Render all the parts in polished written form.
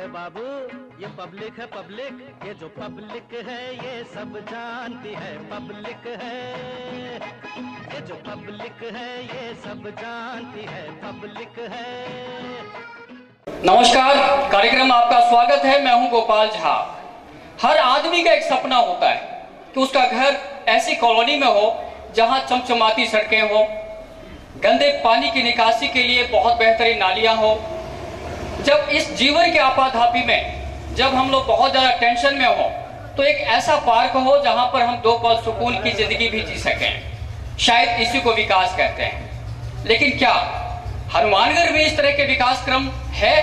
बाबू, ये पब्लिक है पब्लिक, ये जो पब्लिक है ये सब जानती है पब्लिक है, ये जो पब्लिक है ये सब जानती है पब्लिक है। नमस्कार, कार्यक्रम आपका स्वागत है। मैं हूं गोपाल झा। हर आदमी का एक सपना होता है कि उसका घर ऐसी कॉलोनी में हो जहां चमचमाती सड़कें हो, गंदे पानी की निकासी के लिए बहुत बेहतरीन नालियां हो। जब इस जीवन के आपाधापी में जब हम लोग बहुत ज्यादा टेंशन में हो तो एक ऐसा पार्क हो जहां पर हम 2 पल सुकून की जिंदगी भी जी सकें। शायद इसी को विकास कहते हैं। लेकिन क्या हनुमानगढ़ में इस तरह के विकास क्रम है?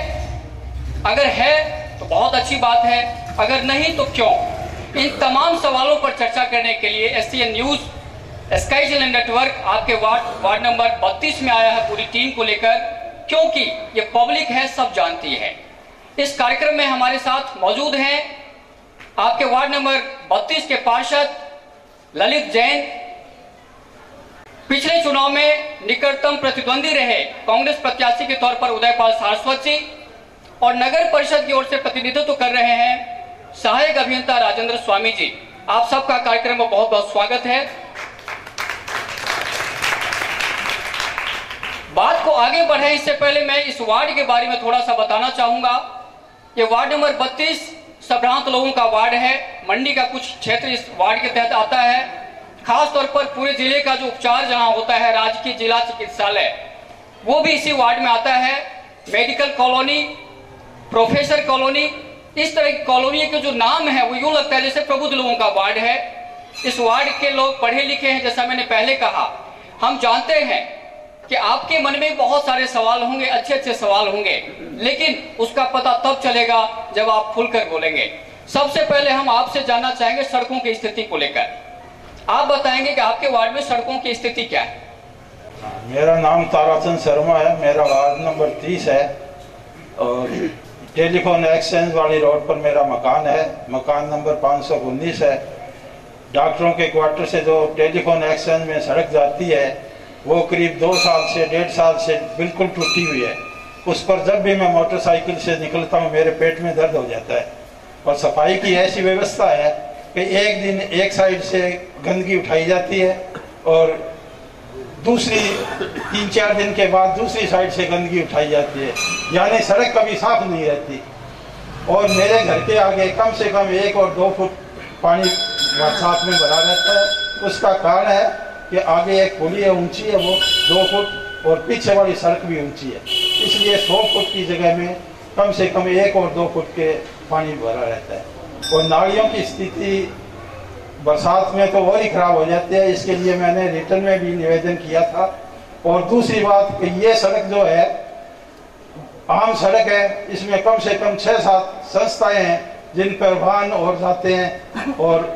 अगर है तो बहुत अच्छी बात है, अगर नहीं तो क्यों? इन तमाम सवालों पर चर्चा करने के लिए SCN news sky channel network आपके वार्ड नंबर 32 में आया है पूरी टीम को लेकर, क्योंकि ये पब्लिक है, सब जानती है। इस कार्यक्रम में हमारे साथ मौजूद हैं आपके वार्ड नंबर 32 के पार्षद ललित जैन, पिछले चुनाव में निकटतम प्रतिद्वंदी रहे कांग्रेस प्रत्याशी के तौर पर उदयपाल सारस्वत जी, और नगर परिषद की ओर से प्रतिनिधित्व कर रहे हैं सहायक अभियंता राजेंद्र स्वामी जी। आप सबका कार्यक्रम में बहुत बहुत स्वागत है। बात को आगे बढ़े इससे पहले मैं इस वार्ड के बारे में थोड़ा सा बताना चाहूंगा। ये वार्ड नंबर 32 संभ्रांत लोगों का वार्ड है। मंडी का कुछ क्षेत्र इस वार्ड के तहत आता है। खास तौर पर पूरे जिले का जो उपचार जहां होता है, राजकीय जिला चिकित्सालय, वो भी इसी वार्ड में आता है। मेडिकल कॉलोनी, प्रोफेसर कॉलोनी, इस तरह की कॉलोनी के जो नाम है वो यूं लगता है जैसे प्रबुद्ध लोगों का वार्ड है। इस वार्ड के लोग पढ़े लिखे हैं, जैसा मैंने पहले कहा। हम जानते हैं कि आपके मन में बहुत सारे सवाल होंगे, अच्छे अच्छे सवाल होंगे, लेकिन उसका पता तब चलेगा जब आप खुलकर बोलेंगे। सबसे पहले हम आपसे जानना चाहेंगे सड़कों की स्थिति को लेकर। आप बताएंगे कि आपके वार्ड में सड़कों की स्थिति क्या है? मेरा नाम ताराचंद शर्मा है, मेरा वार्ड नंबर 30 है और टेलीफोन एक्सचेंज वाली रोड पर मेरा मकान है। मकान नंबर 519 है। डॉक्टरों के क्वार्टर से जो टेलीफोन एक्सचेंज में सड़क जाती है वो करीब 2 साल से 1.5 साल से बिल्कुल टूटी हुई है। उस पर जब भी मैं मोटरसाइकिल से निकलता हूँ मेरे पेट में दर्द हो जाता है। और सफाई की ऐसी व्यवस्था है कि एक दिन एक साइड से गंदगी उठाई जाती है और दूसरी 3-4 दिन के बाद दूसरी साइड से गंदगी उठाई जाती है, यानी सड़क कभी साफ नहीं रहती। और मेरे घर के आगे कम से कम 1 और 2 फुट पानी बरसात में भरा रहता है। उसका कारण है कि आगे एक पुली है, ऊंची है, वो 2 फुट और पीछे वाली सड़क भी ऊंची है, इसलिए 100 फुट की जगह में कम से कम 1 और 2 फुट के पानी भरा रहता है। और नालियों की स्थिति बरसात में तो और ही खराब हो जाती है। इसके लिए मैंने रिटर्न में भी निवेदन किया था। और दूसरी बात कि ये सड़क जो है आम सड़क है, इसमें कम से कम 6-7 संस्थाएं हैं जिन पर वाहन और जाते हैं, और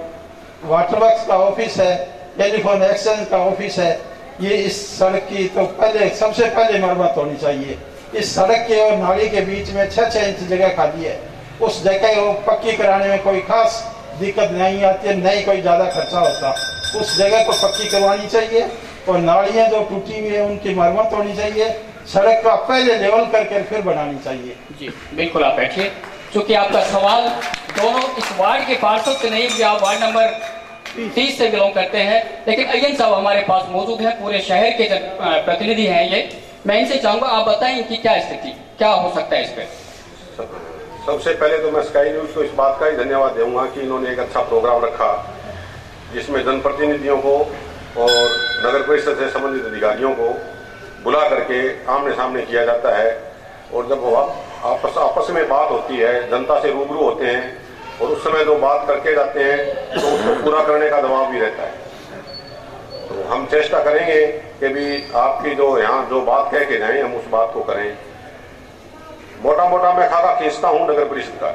वाटर वर्क्स का ऑफिस है, टेलीफोन एक्सचेंज का ऑफिस है। ये इस सड़क की तो सबसे पहले मरम्मत होनी चाहिए। इस सड़क के और नाली के बीच में 6-6 इंच जगह खाली है। उस जगह को पक्की कराने में कोई खास दिक्कत नहीं आती है, नहीं कोई ज़्यादा खर्चा होता। उस जगह को पक्की करवानी चाहिए और नालियाँ जो टूटी हुई है उनकी मरम्मत होनी चाहिए। सड़क का पहले लेवल करके फिर बनानी चाहिए। जी बिल्कुल, आप बैठिए। चूंकि आपका सवाल दोनों इस वार्ड के पार्षद से नहीं कि आप वार्ड नंबर 30 से बिलोंग करते हैं, लेकिन अय्यन साहब हमारे पास मौजूद है, पूरे शहर के प्रतिनिधि हैं ये। मैं इनसे चाहूंगा आप बताएं इनकी क्या स्थिति, क्या हो सकता है इस पर। सबसे पहले तो मैं स्काई न्यूज को इस बात का ही धन्यवाद दूंगा कि इन्होंने एक अच्छा प्रोग्राम रखा जिसमें जनप्रतिनिधियों को और नगर परिषद से संबंधित अधिकारियों को बुला करके आमने सामने किया जाता है। और जब आपस में बात होती है, जनता से रूबरू होते हैं और उस समय जो बात करके जाते हैं तो उसको पूरा करने का दबाव भी रहता है। तो हम चेष्टा करेंगे कि भी आपकी जो यहाँ जो बात कह के जाएं हम उस बात को करें। मोटा मोटा मैं खाका खींचता हूँ नगर परिषद का।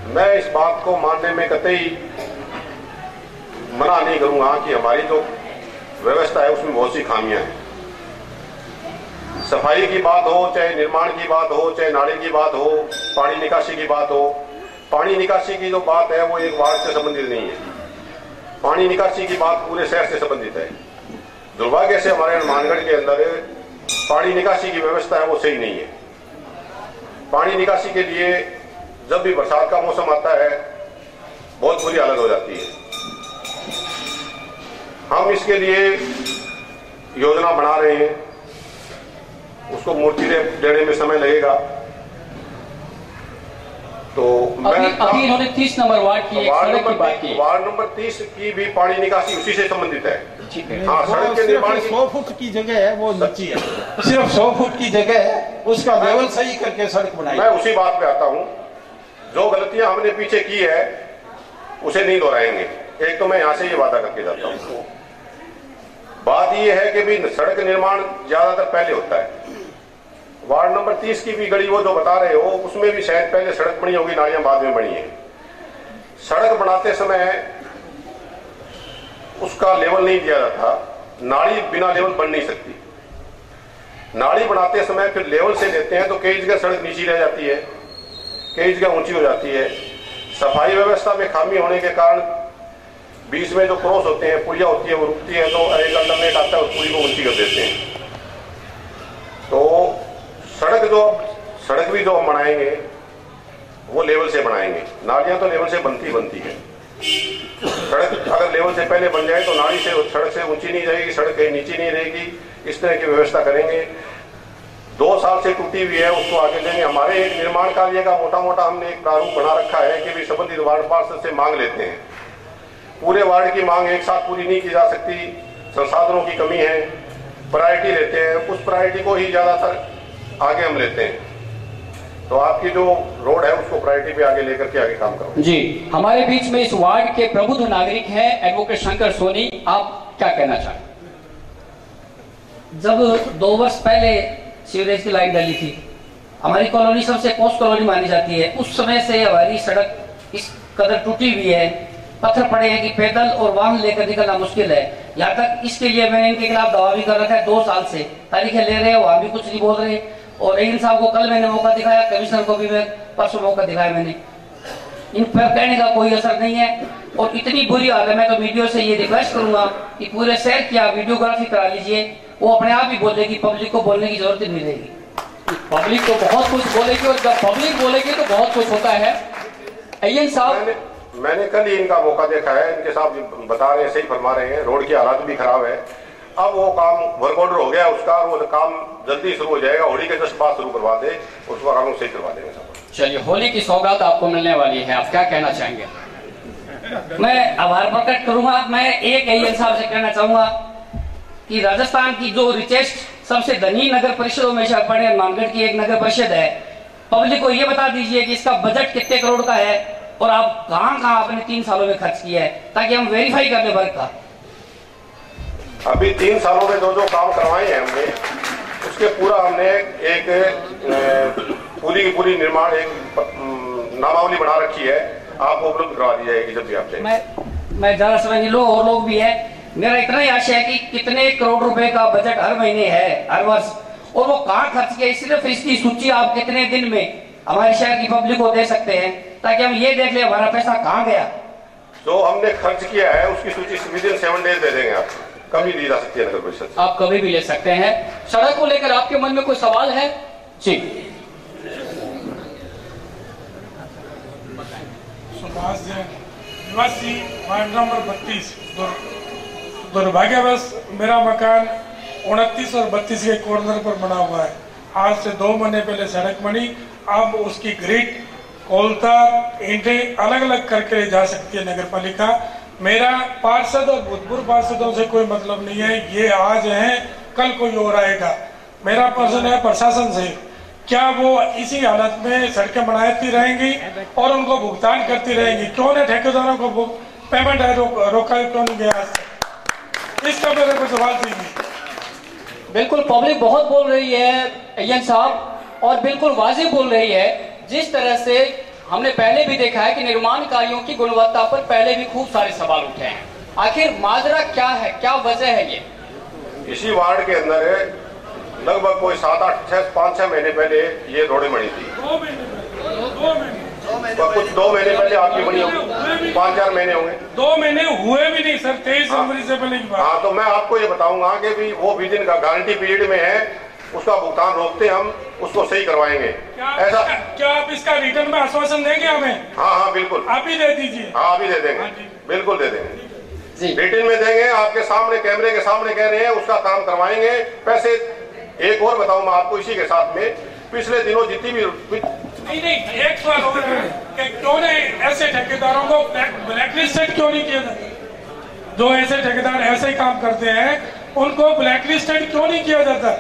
मैं इस बात को मानने में कतई मना नहीं करूंगा कि हमारी जो व्यवस्था है उसमें बहुत सी खामियां हैं। सफाई की बात हो, चाहे निर्माण की बात हो, चाहे नाली की बात हो, पानी निकासी की बात हो। पानी निकासी की जो बात है वो एक वार्ड से संबंधित नहीं है। पानी निकासी की बात पूरे शहर से संबंधित है। दुर्भाग्य से हमारे हनुमानगढ़ के अंदर पानी निकासी की व्यवस्था है वो सही नहीं है। पानी निकासी के लिए जब भी बरसात का मौसम आता है बहुत बुरी हालत हो जाती है। हम इसके लिए योजना बना रहे हैं, उसको मूर्ति देने में समय लगेगा। तो अभी इन्होंने 30 नंबर वार्ड की एक सड़क की बात की। वार्ड नंबर 30 की भी पानी निकासी उसी से संबंधित है। ठीक है। हाँ, सड़क के निर्माण 100 फुट की जगह है, वो नीची है, सिर्फ 100 फुट की जगह है, उसका लेवल सही करके सड़क बनाई। मैं उसी बात पे आता हूँ, जो गलतियां हमने पीछे की है उसे नहीं दोहराएंगे। एक तो मैं यहाँ से ये वादा करके जाता हूँ। बात ये है कि भी सड़क निर्माण ज्यादातर पहले होता है। वार्ड नंबर 30 की भी गली वो जो बता रहे हो, उसमें भी शायद पहले सड़क बनी होगी, नालियां बाद में बनी है। सड़क बनाते समय उसका लेवल नहीं दिया जाता। नाली बिना लेवल बन नहीं सकती। नाली बनाते समय फिर लेवल से लेते हैं तो कई जगह सड़क नीची रह जाती है, कई जगह ऊंची हो जाती है। सफाई व्यवस्था में खामी होने के कारण बीच में जो क्रॉस होते हैं, पुलिया होती है, वो रुकती है तो एक अल्टरनेट आता है, उस पुली को ऊंची कर देते हैं। तो सड़क भी जो हम बनाएंगे वो लेवल से बनाएंगे। नालियां तो लेवल से बनती है। सड़क अगर लेवल से पहले बन जाए तो नाली से सड़क से ऊंची नहीं रहेगी, सड़क कहीं नीची नहीं रहेगी। इस तरह की व्यवस्था करेंगे। 2 साल से टूटी हुई है, उसको आगे लेंगे। हमारे एक निर्माण कार्य का मोटा मोटा हमने एक प्रारूप बना रखा है कि भी संबंधित वार्ड पार्षद से मांग लेते हैं। पूरे वार्ड की मांग एक साथ पूरी नहीं की जा सकती, संसाधनों की कमी है, प्रायोरिटी लेते हैं। उस प्रायोरिटी को ही ज्यादातर आगे हम लेते हैं। तो आपकी जो रोड है उसको प्रायोरिटी पे आगे लेकर के आगे काम करो। जी, हमारे बीच में इस वार्ड के प्रबुद्ध नागरिक हैं एडवोकेट शंकर सोनी, आप क्या कहना चाहें? जब 2 वर्ष पहले सीवरेज की लाइन डाली थी, हमारी कॉलोनी सबसे पोस्ट कॉलोनी मानी जाती है। उस समय से हमारी सड़क इस कदर टूटी हुई है, पत्थर पड़े हैं कि पैदल और वाहन लेकर निकलना मुश्किल है। यहाँ तक इसके लिए मैंने इनके खिलाफ दावा भी कर रखा है। 2 साल से तारीखें ले रहे हैं, वहां भी कुछ नहीं बोल रहे। और एन साहब को कल मैंने मौका दिखाया, कमिश्नर को भी मैं परसों मौका दिखाया मैंने। इन पर कहने का कोई असर नहीं है। और इतनी बुरी हाल है, मैं तो मीडिया से ये रिक्वेस्ट करूंगा कि पूरे शहर की आप वीडियोग्राफी करा लीजिए। वो अपने आप ही बोलेगी, पब्लिक को बोलने की जरूरत नहीं रहेगी। पब्लिक तो बहुत कुछ बोलेगी और जब पब्लिक बोलेगी तो बहुत कुछ होता है। अय्यन साहब, मैंने कल ही इनका मौका देखा है, इनके साथ बता रहे हैं, सही फरमा रहे हैं। रोड की हालत भी खराब है। अब वो काम वर्क ऑर्डर हो गया उसका, वो काम जल्दी शुरू हो जाएगा। होली के 10 बाद शुरू करवा दे, उसका काम सही करवा देंगे सब। चलिए, होली की सौगात आपको मिलने वाली है, आप क्या कहना चाहेंगे? मैं आभार प्रकट करूंगा। मैं एक अय्यन साहब से कहना चाहूंगा कि राजस्थान की जो रिचेस्ट सबसे धनी नगर परिषदों में से पड़े, मानगढ़ की एक नगर परिषद है। पब्लिक को ये बता दीजिए कि इसका बजट कितने करोड़ का है और आप कहां आपने 3 सालों में खर्च किया है, ताकि हम वेरीफाई कर ले वर्क का। अभी 3 सालों में जो काम करवाए हैं हमने, उसके पूरा हमने एक पूरी की पूरी निर्माण एक नामावली बना रखी है, आपको उपलब्ध करवा दी जाएगी जब भी आप चाहें। मैं ज्यादा समय नहीं लो, और लोग भी है। मेरा इतना ही आशा है कि कितने करोड़ रुपए का बजट हर महीने है, हर वर्ष, और वो कहाँ खर्च किया, सिर्फ इसकी सूची आप कितने दिन में हमारे शहर की पब्लिक को दे सकते हैं, ताकि हम ये देख ले हमारा पैसा कहाँ गया। जो हमने खर्च किया है उसकी सूची विदिन 7 डेज दे देंगे आपको, कभी दी जा सकती है नगर परिषद। आप कभी भी ले सकते हैं। सड़क को लेकर आपके मन में कोई सवाल है? जी, सुभाष जैन, निवासी वार्ड नंबर 32। दुर्भाग्यवश मेरा मकान 29 और 32 के कॉर्नर पर बना हुआ है। आज से 2 महीने पहले सड़क बनी। अब उसकी ग्रिड, कोलतार, ईंटें अलग अलग करके जा सकती है नगर पालिका। मेरा पार्षद और भूतपूर्व पार्षदों से कोई मतलब नहीं है, ये आज है कल कोई और आएगा। मेरा प्रश्न है प्रशासन से, क्या वो इसी हालत में सड़कें बनाती रहेंगी और उनको भुगतान करती रहेंगी? क्यों ने ठेकेदारों को पेमेंट रोका क्यों नहीं गया? इसका मेरे को सवाल चाहिए। बिल्कुल, पब्लिक बहुत बोल रही है अय्यन साहब, और बिल्कुल वाजिब बोल रही है। जिस तरह से हमने पहले भी देखा है कि निर्माण कार्यों की गुणवत्ता पर पहले भी खूब सारे सवाल उठे हैं। आखिर माजरा क्या है, क्या वजह है? ये इसी वार्ड के अंदर लगभग कोई 5-6 महीने पहले ये रोडें बनी थी। 2 महीने तो कुछ 2 महीने पहले आपकी बनी होगी, 5-4 महीने होंगे। 2 महीने हुए भी नहीं सर, 23 जनवरी से पहले की बात। हाँ, तो मैं आपको ये बताऊंगा कि भी वो विदिन का गारंटी पीरियड में है। उसका भुगतान रोकते हम उसको सही करवाएंगे। ऐसा क्या आप इसका रिटर्न में आश्वासन देंगे हमें? हाँ बिल्कुल, आप ही दे दीजिए। हाँ अभी दे देंगे, बिल्कुल दे देंगे, रिटर्न में देंगे, आपके सामने कैमरे के सामने कह रहे हैं, उसका काम करवाएंगे। पैसे एक और बताऊं मैं आपको इसी के साथ में, पिछले दिनों जितनी भी नहीं एक सवाल और है कि क्यों नहीं ऐसे ठेकेदारों को ब्लैकलिस्टेड क्यों नहीं किया जाता? जो ऐसे ठेकेदार ऐसे ही काम करते हैं उनको ब्लैकलिस्टेड क्यों नहीं किया जाता?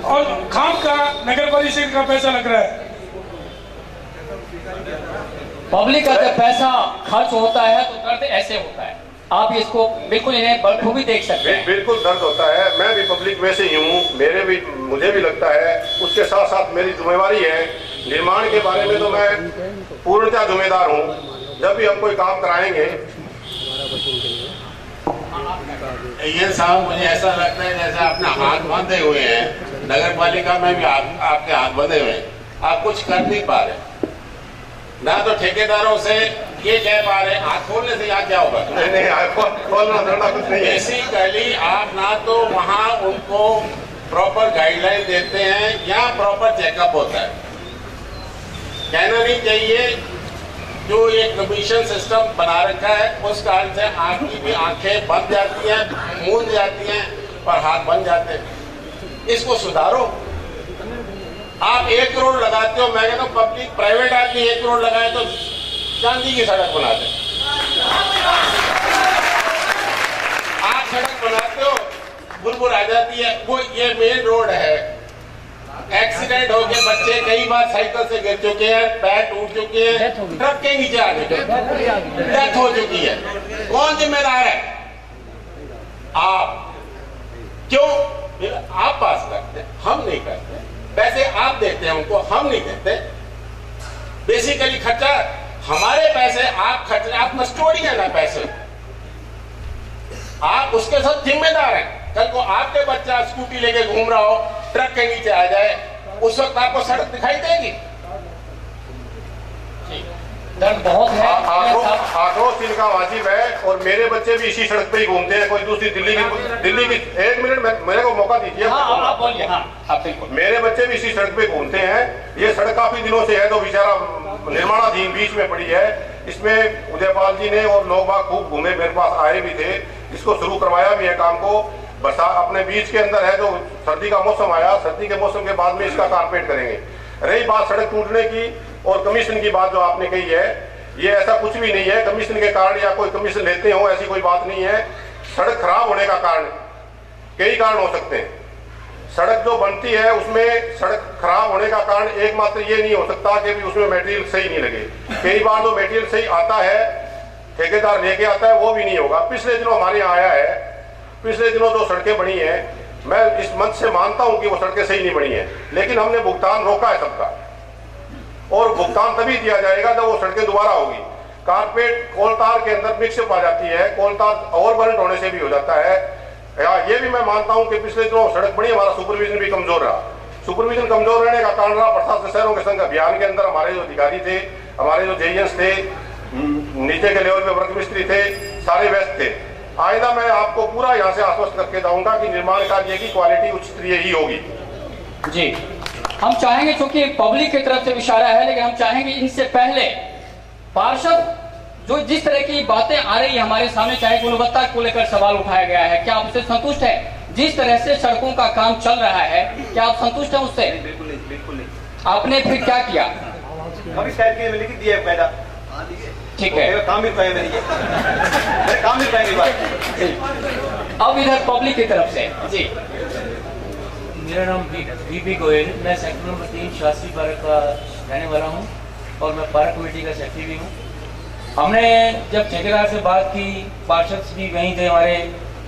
और खाम का नगर परिषद का पैसा लग रहा है। पब्लिक का जब पैसा खर्च होता है तो दर्द ऐसे होता है। आप इसको बिल्कुल इन्हें बखूबी देख सकते हैं। बिल्कुल दर्द होता है, मैं भी पब्लिक में से ही हूँ, मुझे भी लगता है। उसके साथ साथ मेरी जिम्मेवारी है निर्माण के बारे में, तो मैं पूर्णतः जिम्मेदार हूँ। जब भी हम कोई काम कराएंगे, ये साहब मुझे ऐसा लगता है जैसे अपने हाथ बांधे हुए हैं, नगर पालिका में भी आपके हाथ बंधे हुए हैं, आप कुछ कर नहीं पा रहे। ना तो ठेकेदारों से ये कह पा रहे हाथ खोलने से यहाँ क्या होगा? नहीं खोलना कुछ नहीं है। बेसिकली आप ना तो वहाँ उनको प्रॉपर गाइडलाइन देते हैं या प्रॉपर चेकअप होता है। कहना नहीं चाहिए जो एक कमीशन सिस्टम बना रखा है उस कारण से आपकी भी आंखें बंद जाती हैं, मूंद जाती हैं और हाथ बन जाते हैं। इसको सुधारो। आप 1 करोड़ लगाते हो, मैं कहता हूँ पब्लिक प्राइवेट आदमी 1 करोड़ लगाए तो चांदी की सड़क बना दे। आप सड़क बनाते हो, बुलबुल आ जाती है। वो ये मेन रोड है, एक्सीडेंट हो गए, बच्चे कई बार साइकिल से गिर चुके हैं, पैर टूट चुके हैं, ट्रक के नीचे आ चुके हैं, डेथ हो चुकी है। कौन जिम्मेदार है? आप। क्यों? आप पास करते हैं, हम नहीं करते। पैसे आप देते हैं उनको, हम नहीं देते। बेसिकली खर्चा हमारे पैसे, आप खर्च, आप कस्टोडियन है पैसे, आप उसके साथ जिम्मेदार हैं। कल को आपके बच्चा स्कूटी लेके घूम रहा हो, ट्रक के नीचे आ जाए, उस वक्त आपको सड़क दिखाई देगी? दर्द बहुत है। आक्रोश इनका वाजिब है, और मेरे बच्चे भी इसी सड़क पे ही घूमते हैं। कोई दूसरी दिल्ली की 1 मिनट मेरे को मौका दीजिए। आप बोलिए। हाँ बिल्कुल। मेरे बच्चे भी इसी सड़क पे घूमते हैं। ये सड़क काफी दिनों से है, तो बेचारा निर्माणाधीन बीच में पड़ी है। इसमें उदयपाल जी ने और लोग बाग खूब घूमे, मेरे पास आए भी थे, इसको शुरू करवाया भी है काम को। बरसात अपने बीच के अंदर है, जो सर्दी का मौसम आया, सर्दी के मौसम के बाद में इसका कारपेट करेंगे। रही बात सड़क टूटने की और कमीशन की बात जो आपने कही है, ये ऐसा कुछ भी नहीं है कमीशन के कारण या कोई कमीशन लेते हो, ऐसी कोई बात नहीं है। सड़क खराब होने का कारण कई कारण हो सकते हैं। सड़क जो बनती है उसमें सड़क खराब होने का कारण एकमात्र ये नहीं हो सकता कि भी उसमें मटेरियल सही नहीं लगे। कई बार जो मटेरियल सही आता है, ठेकेदार लेके आता है, वो भी नहीं होगा। पिछले दिनों हमारे यहाँ आया है, पिछले दिनों जो सड़कें बनी हैं, मैं इस मंच से मानता हूं कि वो सड़कें सही नहीं बनी है, लेकिन हमने भुगतान रोका है सबका, और भुगतान तभी दिया जाएगा जब वो सड़कें दोबारा होगी। कारपेट कोलतार के अंदर मिक्सअप आ जाती है, कोलतार ओवरबर्न होने से भी हो जाता है। ये भी मैं मानता हूं कि पिछले दिनों सड़क बनी, हमारा सुपरविजन भी कमजोर रहा। सुपरविजन कमजोर रहने का कारण रहा प्रशासन शहरों के संघ अभियान के अंदर हमारे जो अधिकारी थे, हमारे जो जेईएस थे, नीचे के लेवल पे वर्ग मिस्त्री थे, सारे व्यस्त थे। आइंदा मैं आपको पूरा यहाँ से आश्वस्त करके जाऊंगा कि निर्माण कार्य की क्वालिटी उच्च स्तरीय ही होगी। जी, हम चाहेंगे, क्योंकि पब्लिक की तरफ से इशारा है, लेकिन हम चाहेंगे इनसे पहले पार्षद जो जिस तरह की बातें आ रही है हमारे सामने, चाहे गुणवत्ता को लेकर सवाल उठाया गया है, क्या आप उससे संतुष्ट है? जिस तरह से सड़कों का काम चल रहा है, क्या आप संतुष्ट हैं उससे? बिल्कुल नहीं। आपने फिर क्या किया? अभी साइड के लिख दिया पैदा, ठीक है, काम मिल पाएगा, मेरे काम मिल पाएंगे बात। अब इधर पब्लिक की तरफ से जी। मेरा नाम बीपी गोयल, मैं सेक्टर नंबर 3 शास्त्री पार्क का रहने वाला हूँ और मैं पार्क कमेटी का सेक्रेटरी भी हूँ। हमने जब ठेकेदार से बात की, पार्षद भी वहीं थे हमारे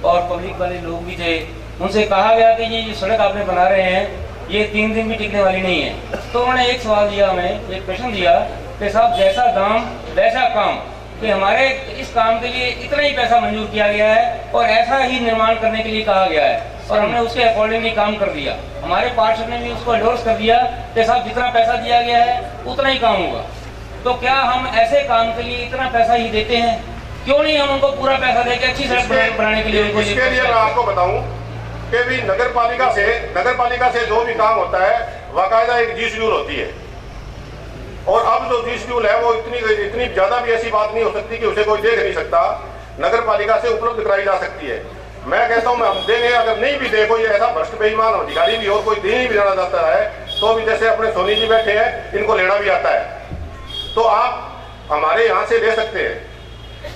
और पब्लिक वाले लोग भी थे, उनसे कहा गया कि ये जो सड़क आपने बना रहे हैं ये 3 दिन भी टिकने वाली नहीं है। तो उन्होंने एक सवाल दिया, हमें एक प्रश्न दिया कि साहब जैसा दाम वैसा काम, कि हमारे इस काम के लिए इतना ही पैसा मंजूर किया गया है और ऐसा ही निर्माण करने के लिए कहा गया है और हमने उसके अकॉर्डिंगली काम कर दिया। हमारे पार्षद ने भी उसको एंडोर्स कर दिया कि साहब जितना पैसा दिया गया है उतना ही काम होगा। तो क्या हम ऐसे काम के लिए इतना पैसा ही देते हैं? क्यों नहीं हम उनको पूरा पैसा देके अच्छी सड़क बनाने के लिए? इसके लिए मैं आपको बताऊं, कि भी नगर पालिका से जो भी काम होता है बाकायदा एक जी शेड्यूल होती है, और अब जो जी शेड्यूल है वो इतनी ज्यादा भी ऐसी बात नहीं हो सकती कि उसे कोई देख नहीं सकता, नगर पालिका से उपलब्ध कराई जा सकती है। मैं कहता हूं हम देंगे, अगर नहीं भी देखो ये ऐसा भ्रष्ट बेईमान अधिकारी भी और कोई दे नहीं भी जाना जाता है तो भी जैसे अपने सोनी जी बैठे हैं इनको लेना भी आता है, तो आप हमारे यहाँ से ले सकते हैं।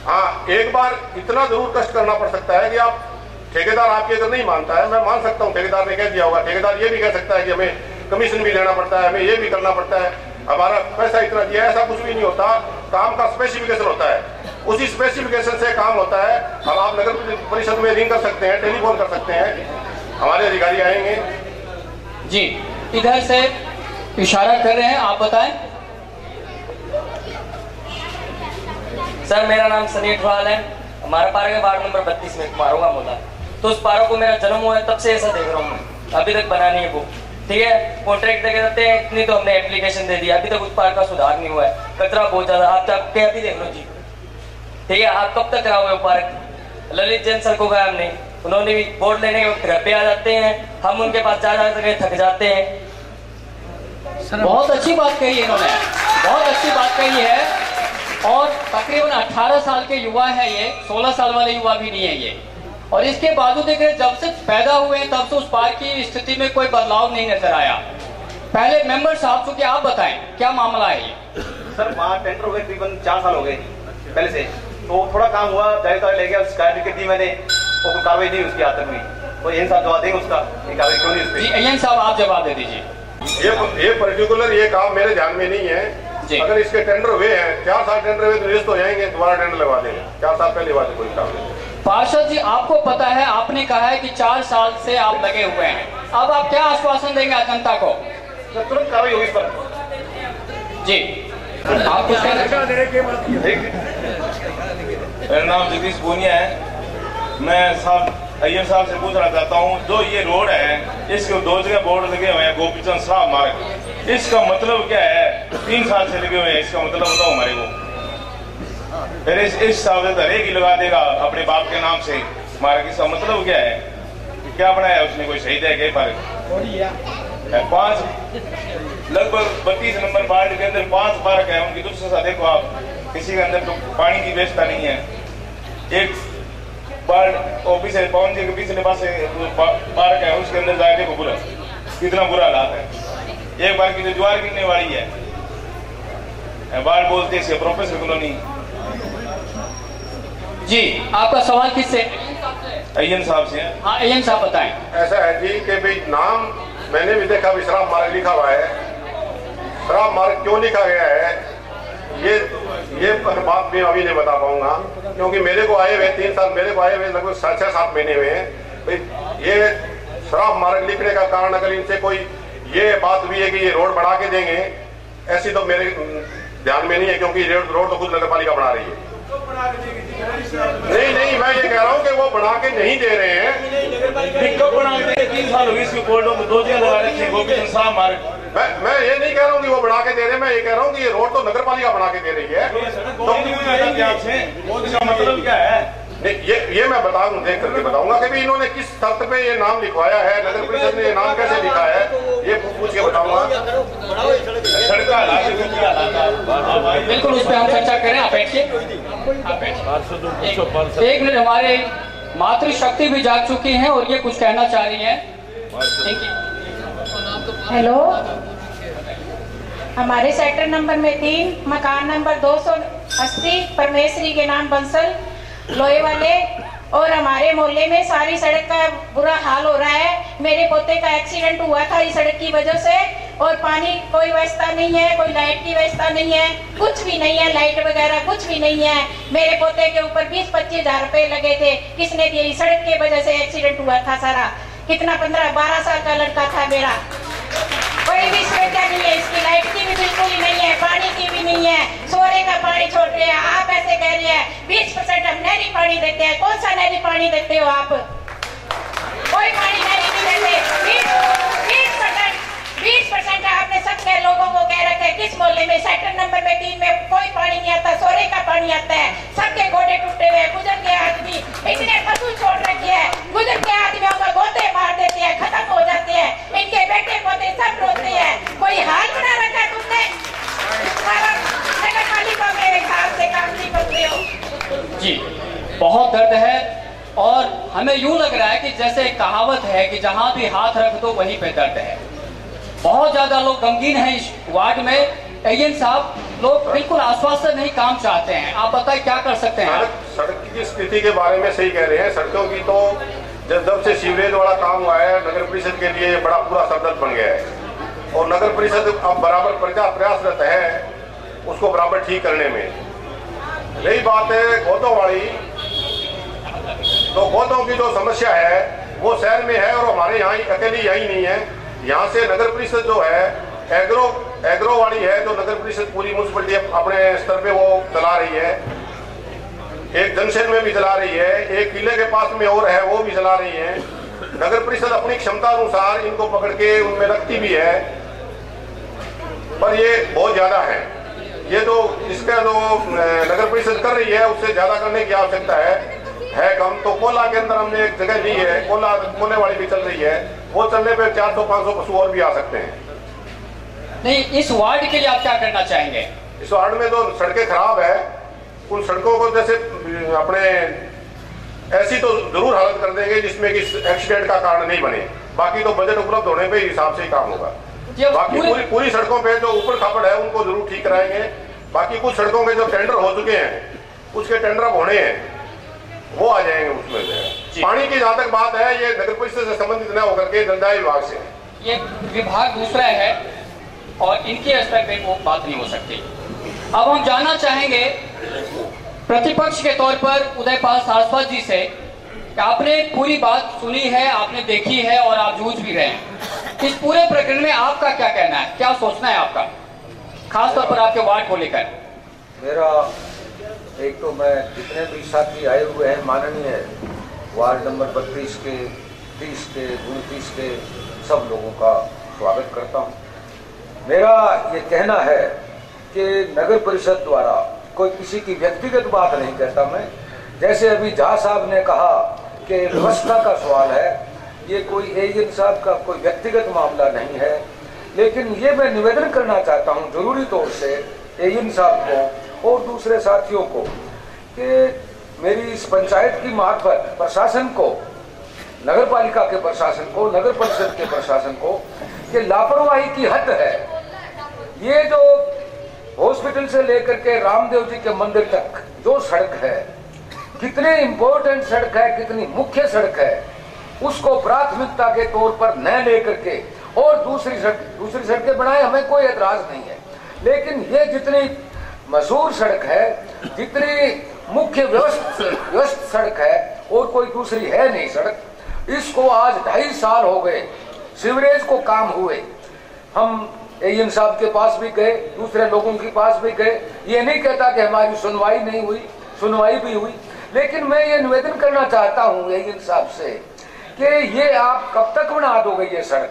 हाँ, एक बार इतना जरूर कष्ट करना पड़ सकता है कि आप ठेकेदार आपकी अगर नहीं मानता है, मैं मान सकता हूँ ठेकेदार ने कह दिया होगा, ठेकेदार ये भी कह सकता है कि हमें कमीशन भी लेना पड़ता है, हमें ये भी करना पड़ता है, हमारा पैसा इतना दिया, ऐसा कुछ भी नहीं होता। काम का स्पेसिफिकेशन होता है, उसी स्पेसिफिकेशन से काम होता है। अब आप नगर परिषद में रिंग कर सकते हैं, टेलीफोन कर सकते हैं, हमारे अधिकारी आएंगे। जी, इधर से इशारा कर रहे हैं, आप बताएं। सर, मेरा नाम सनी अठवाल है, हमारा पार्क है वार्ड नंबर 32 में, मारूंगा मोदा। तो उस पार्क को मेरा जन्म हुआ है तब से ऐसा देख रहा हूँ, अभी तक बना नहीं है वो। ठीक है, कॉन्ट्रैक्ट देके देते हैं इतनी, तो हमने एप्लीकेशन दे दी, अभी तक उस पार्क का सुधार नहीं हुआ है, कचरा बहुत ज्यादा। आप अभी देख लो जी, ठीक है, आप कब तक कराओगे वो पार्क? ललित जैन सर को गया हमने, उन्होंने भी वोट लेने के वक्त घर पे आ जाते हैं, हम उनके पास जा जाकर थक जाते हैं। बहुत अच्छी बात कही है इन्होंने, बहुत अच्छी बात कही है। और तकरीबन 18 साल के युवा है ये, 16 साल वाले युवा भी नहीं है ये, और इसके बावजूद देखिए जब से पैदा हुए हैं तब से उस पार्क की स्थिति में कोई बदलाव नहीं नजर आया। पहले मेंबर साहब चूंकि आप बताएं क्या मामला है ये? सर, वहाँ टेंडर हो गए तकरीबन 4 साल हो गए पहले से, तो थोड़ा काम हुआ, जायजा ले गया, शिकायत दी मैंने, और कोई कार्रवाई नहीं उसकी हाथ तक हुई, तो एन साहब जवाब देंगे उसका, कार्रवाई क्यों नहीं उस पर? एन साहब आप जवाब दे दीजिए। ये पर्टिकुलर ये काम मेरे ध्यान में नहीं है। अगर इसके टेंडर हुए हैं, 4 साल टेंडर हुए तो निरस्त हो जाएंगे, दोबारा टेंडर लगवा देंगे। 4 साल पहले बात कोई काम नहीं। पार्षद जी, आपको पता है, आपने कहा है कि 4 साल से आप लगे हुए हैं, अब आप क्या आश्वासन देंगे जनता को? तुरंत कार्रवाई होगी इस पर। जी, आप कुछ मेरा नाम जगदीश पूनिया है। मैं साहब अय्यर साहब से पूछना चाहता हूँ, जो ये रोड है इसके 2 जगह बोर्ड लगे हुए हैं, गोपीचंद साहब मार्ग, इसका मतलब क्या है? 3 साल से लगे हुए हैं, इसका मतलब बताओ हमारे को। फिर इस साल से हर एक ही लगा देगा अपने बाप के नाम से मार्ग, इसका मतलब क्या है? क्या बनाया है उसने? कोई सही है क्या? पार्क 5 लगभग 32 नंबर वार्ड के अंदर 5 पार्क है, उनकी दुर्दशा देखो आप, किसी के अंदर तो पानी की व्यवस्था नहीं है। एक वार्ड ऑफिस है पवन जी के पिछले पास पार्क है, उसके अंदर जाके देखो पूरा कितना बुरा हालात है। एक बार की जो ज्वार गिरने वाली है, वार्ड बोलते हैं प्रोफेसर कॉलोनी। जी, आपका सवाल किससे? अय्यन साहब से। हाँ, अय्यन साहब बताएं। ऐसा है जी कि भाई नाम मैंने भी देखा, विश्राम मार्ग लिखा हुआ है। शराब मार्ग क्यों लिखा गया है ये बात मैं अभी नहीं बता पाऊंगा, क्योंकि मेरे को आए हुए 3 साल मेरे को आए हुए लगभग 6-7 महीने हुए हैं। ये शराब मार्ग लिखने का कारण अगर इनसे कोई ये बात भी है कि ये रोड बढ़ा के देंगे, ऐसी तो मेरे ध्यान में नहीं है, क्योंकि रोड तो खुद नगर पालिका बना रही है। नहीं, मैं ये कह रहा हूँ कि वो बना के नहीं दे रहे हैं। 3 साल हो गए इसके बोर्डों को 2 जगह लगा रखे हैं, गोपीचंद साहब मार्ग। मैं ये नहीं कह रहा हूँ कि वो बना के दे रहे हैं, मैं ये कह रहा हूँ कि ये रोड तो नगर पालिका बना के दे रही है। तो इसका मतलब क्या है? ये मैं देख करके बताऊंगा कि भी इन्होंने किस शर्त पे ये नाम लिखवाया है, नगर परिषद ने ये नाम कैसे लिखा है, ये पूछ के बताऊंगा। बिल्कुल, उस पर हम चर्चा करें। आप बैठिए, एक मिनट। हमारे मातृशक्ति भी जाग चुकी हैं और ये कुछ कहना चाह रही है। हेलो, हमारे सेक्टर नंबर में 3 मकान नंबर 280 परमेश्वरी के नाम बंसल लोहे वाले, और हमारे मोहल्ले में सारी सड़क का बुरा हाल हो रहा है। मेरे पोते का एक्सीडेंट हुआ था इस सड़क की वजह से, और पानी कोई व्यवस्था नहीं है, कोई लाइट की व्यवस्था नहीं है, कुछ भी नहीं है, लाइट वगैरह कुछ भी नहीं है। मेरे पोते के ऊपर 20-25 हजार रुपए लगे थे, किसने दिए? सड़क की वजह से एक्सीडेंट हुआ था सारा। कितना 15-12 साल का लड़का था मेरा। कोई भी सुविधा नहीं है, इसकी लाइट की भी बिल्कुल ही नहीं है, पानी की भी नहीं है, सोने का पानी छोड़ रहे हैं। आप ऐसे कह रहे हैं 20% हम नहरी पानी देते हैं। कौन सा नहरी पानी देते हो आप? कोई पानी नहरी नहीं देते। 20% आपने सबके लोगों को कह रखा है। किस मोहल्ले में? सेक्टर नंबर में 3 में कोई पानी नहीं आता, सोने का पानी आता है। सबके गोडे टूटे हुए, गुजर के आदमी इतने फसूल छोड़ रखे हैं, गुजर के आदमियों का गोते मार बहुत दर्द है और हमें यूं लग रहा है कि जैसे कहावत है कि जहां भी हाथ रख दो वहीं पे दर्द है। बहुत ज्यादा लोग गमगीन हैं इस वार्ड में। एजेंट साहब, लोग बिल्कुल आश्वासन नहीं, काम चाहते हैं। आप बताएं क्या कर सकते हैं? सड़क की स्थिति के बारे में सही कह रहे हैं। सड़कों की तो जब से सीवरेज वाला काम हुआ है, नगर परिषद के लिए बड़ा पूरा सरदर्द बन गया है और नगर परिषद अब बराबर प्रयासरत है उसको बराबर ठीक करने में। रही बात है गौतम वाली, तो गौतम की जो समस्या है वो शहर में है और हमारे यहाँ अकेली यही नहीं है। यहाँ से नगर परिषद जो है एग्रो वाली है, जो नगर परिषद पूरी म्यूनसिपलिटी अपने स्तर पे वो चला रही है। एक जंक्शन में भी चला रही है, एक किले के पास में और है वो भी चला रही है। नगर परिषद अपनी क्षमता अनुसार इनको पकड़ के उनमें रखती भी है, पर ये बहुत ज्यादा है। ये जो इसका जो नगर परिषद कर रही है उससे ज्यादा करने की आवश्यकता है कम। तो कोला के अंदर हमने एक जगह ली है, कोले वाली भी चल रही है, वो चलने पे 400-500 पशु और भी आ सकते हैं। नहीं, इस वार्ड के लिए आप क्या करना चाहेंगे? इस वार्ड में जो सड़कें खराब है उन सड़कों को जैसे अपने ऐसी तो जरूर हालत कर देंगे जिसमें कि एक्सीडेंट का कारण नहीं बने। बाकी तो बजट उपलब्ध होने पे हिसाब से ही काम होगा। बाकी पूरी सड़कों पे जो ऊपर खापड़ है उनको जरूर ठीक कराएंगे। बाकी कुछ सड़कों के जो टेंडर हो चुके हैं उसके टेंडर अब होने हैं, वो आ जाएंगे उसमें से। पानी की जहां तक बात है, ये नगर परिषद से संबंधित न होकर के जलदाय विभाग से, ये विभाग दूसरा है और इनके स्तर पे वो बात नहीं हो सकती। अब हम जानना चाहेंगे प्रतिपक्ष के तौर पर उदयपाल सारस्वत जी से, आपने पूरी बात सुनी है, आपने देखी है और आप जूझ भी रहे हैं। इस पूरे प्रकरण में आपका क्या कहना है, क्या सोचना है आपका, खासतौर पर आपके वार्ड को लेकर? मेरा एक तो मैं जितने भी साथी आए हुए हैं माननीय वार्ड नंबर 32 के, 30 के, 29 के सब लोगों का स्वागत करता हूं। मेरा ये कहना है कि नगर परिषद द्वारा कोई किसी की व्यक्तिगत बात नहीं कहता मैं। जैसे अभी झा साहब ने कहा कि व्यवस्था का सवाल है, ये कोई एजेंट साहब का कोई व्यक्तिगत मामला नहीं है, लेकिन ये मैं निवेदन करना चाहता हूं जरूरी तौर से एजेंट साहब को और दूसरे साथियों को कि मेरी इस पंचायत की मार्फत प्रशासन को, नगर पालिका के प्रशासन को, नगर परिषद के प्रशासन को कि लापरवाही की हद है। ये जो हॉस्पिटल से लेकर के रामदेव जी के मंदिर तक जो सड़क है, कितनी इंपॉर्टेंट सड़क है, कितनी मुख्य सड़क है, उसको प्राथमिकता के तौर पर न लेकर के और दूसरी सड़कें बनाए, हमें कोई एतराज नहीं है। लेकिन ये जितनी मशहूर सड़क है, जितनी मुख्य व्यवस्थित सड़क है और कोई दूसरी है नहीं सड़क, इसको आज 2.5 साल हो गए सीवरेज को काम हुए। हम एएन साहब के पास भी गए, दूसरे लोगों के पास भी गए। ये नहीं कहता कि हमारी सुनवाई नहीं हुई, सुनवाई भी हुई। लेकिन मैं ये निवेदन करना चाहता हूँ एएन साहब से कि ये आप कब तक बना दोगे ये सड़क?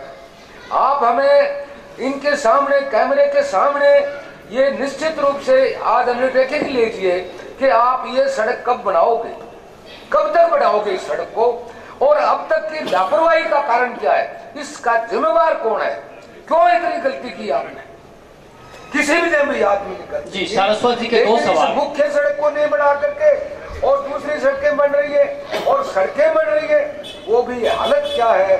आप हमें इनके सामने, कैमरे के सामने ये निश्चित रूप से आज अंडरटेकिंग लीजिए कि आप ये सड़क कब बनाओगे, कब तक बनाओगे इस सड़क को, और अब तक की लापरवाही का कारण क्या है, इसका जिम्मेवार कौन है? क्यों इतनी गलती की आपने? किसी भी जमीन आदमी ने कर जी। सारस्वत जी के 2 सवाल। मुख्य सड़क को नहीं बना करके और दूसरी सड़कें बन रही है और सड़कें बन रही है, वो भी हालत क्या है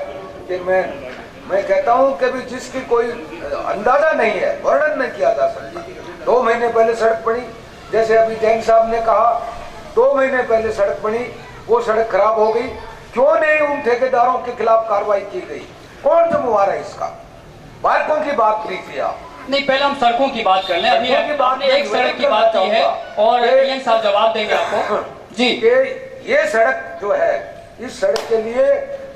कि मैं कहता हूं कि भी जिसकी कोई अंदाजा नहीं है, वर्णन नहीं किया जा सकता। 2 महीने पहले सड़क बनी, जैसे अभी जैन साहब ने कहा 2 महीने पहले सड़क बनी, वो सड़क खराब हो गई। क्यों नहीं उन ठेकेदारों के खिलाफ कार्रवाई की गई? कौन जिम्मेवार है इसका? बाइकों की बात कीजिए आप। नहीं, पहले हम सड़कों की बात कर लें। अभी आपने एक सड़क की बात की है और एएन साहब जवाब देंगे आपको। जी, ये सड़क जो है, इस सड़क के लिए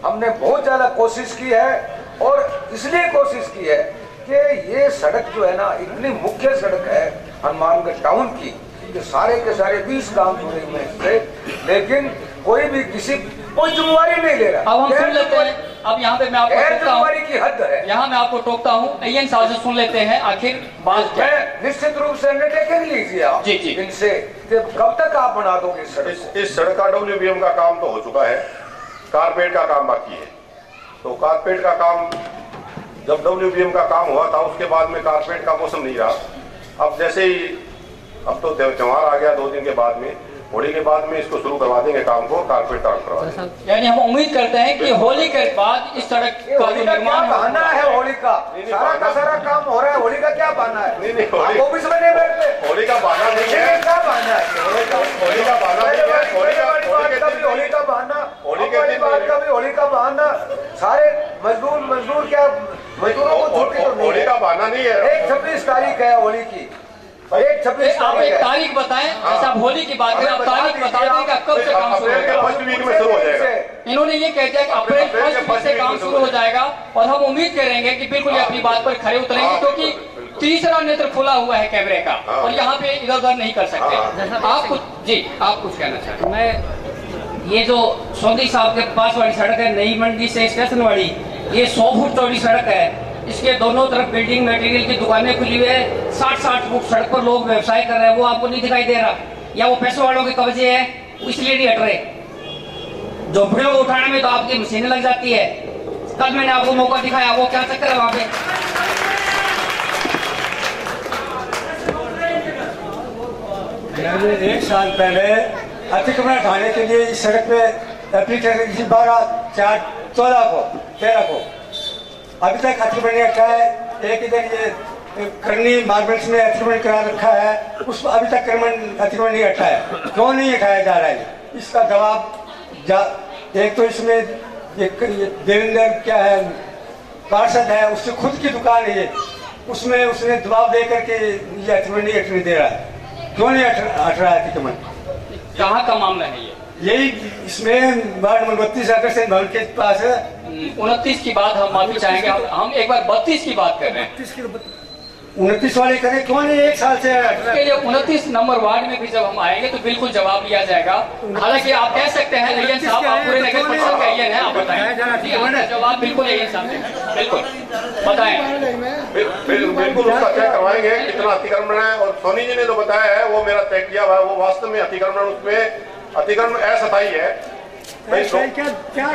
हमने बहुत ज्यादा कोशिश की है और इसलिए कोशिश की है कि ये सड़क जो है ना, इतनी मुख्य सड़क है हनुमानगढ़ टाउन की कि सारे के सारे 20 गांव जुड़े हुए हैं, लेकिन कोई भी किसी कोई जिम्मेवारी नहीं ले रहा। अब हम सुन लेते हैं। अब यहाँ पे मैं आपको जिम्मेवारी की हद है, यहाँ मैं आपको टोकता हूँ। एएन साहब से सुन लेते हैं आखिर बात क्या है। निश्चित रूप से अंडरटेकिंग लीजिए आप जी जी इनसे, कब तक आप बना दोगे इस सड़क? इस सड़क का WBM का काम तो हो चुका है, कारपेट का काम बाकी है। तो कारपेट का काम, जब WBM का काम हुआ था उसके बाद में कारपेट का मौसम नहीं रहा। अब जैसे ही, अब तो त्योहार आ गया 2 दिन के बाद में, होली के बाद में इसको शुरू करवा देंगे काम को, कारपेट करवा देंगे। यानी हम उम्मीद करते हैं कि होली के बाद इस सड़क का जो निर्माण बहाना है होली का, सारा काम हो रहा है, होली का क्या बहाना है? नहीं आप ऑफिस में नहीं बैठते, होली का बहाना नहीं है, क्या बहाना है? होली का बहाना नहीं है, होली का बहाना, होली के बाद का भी होली का बहाना, सारे मजदूर क्या मजदूरों को छुट्टी तो नहीं, होली का बहाना नहीं है। 26 तारीख है होली की, 26 आप एक तारीख बताएं, जैसे आप होली की बात करें, आप तारीख बता दें कि कब से काम शुरू होगा। फर्स्ट वीक में शुरू हो जाएगा। इन्होंने ये कह दिया कि अप्रैल फर्स्ट वीक से काम शुरू हो जाएगा और हम उम्मीद करेंगे कि बिल्कुल अपनी बात पर खड़े उतरेंगे, क्योंकि तीसरा नेत्र खुला हुआ है कैमरे का और यहाँ पे इधर उधर नहीं कर सकते। आप कुछ आप कुछ कहना चाहते? मैं ये जो सोंदी साहब के पास वाली सड़क है, नई मंडी से स्टेशन वाली, ये 100 फुट चौड़ी सड़क है। इसके दोनों तरफ बिल्डिंग मटेरियल की दुकानें खुली हुई है, 60-60 फुट सड़क पर लोग व्यवसाय कर रहे हैं, वो आपको नहीं दिखाई दे रहा, या वो पैसों वालों के कब्जे है इसलिए नहीं हट रहे। झोपड़ियों को उठाने में तो आपकी मशीनें लग जाती है। कल मैंने आपको मौका दिखाया, वो क्या चक्कर है वहां पे? मैंने 1 साल पहले अतिक्रमण हटाने के लिए इस सड़क पे एप्लीकेशन की 12/4/14 को अभी तक अतिक्रमण नहीं हटा है। एक इधर ये करनी मार्बल्स में अतिक्रमण करा रखा है, उस अभी तक अतिक्रमण नहीं हटा है। क्यों नहीं हटाया जा रहा है, इसका जवाब एक तो इसमें देवेंद्र क्या है पार्षद है, उससे खुद की दुकान है ये, उसमें उसने दबाव दे करके ये अतिक्रमण नहीं हटने दे रहा है। क्यों नहीं हट रहा है अतिक्रमण? कहाँ का मामला है ये? यही इसमें वार्ड नंबर 32 अग्रसेन भवन के पास है। 29 की बात हम माफी चाहेंगे, हम एक बार 32 की बात कर रहे हैं। 29 वाले करें, क्यों नहीं 1 साल से? इसके लिए 29 नंबर वार्ड में भी जब हम आएंगे तो बिल्कुल जवाब लिया जाएगा। हालांकि आप कह सकते हैं अय्यन साहब, आप पूरे नगर परिषद के अय्यन हैं, आप बताएं। जवाब बिल्कुल अय्यन साहब दें, बिल्कुल बताएं। बिल्कुल उसका चेक करवाएंगे कितना अतिक्रमण है, और सोनी जी ने जो बताया है वो मेरा तय किया हुआ है, वो वास्तव में अतिक्रमण उसमें अतिक्रमण अस्थायी है। 4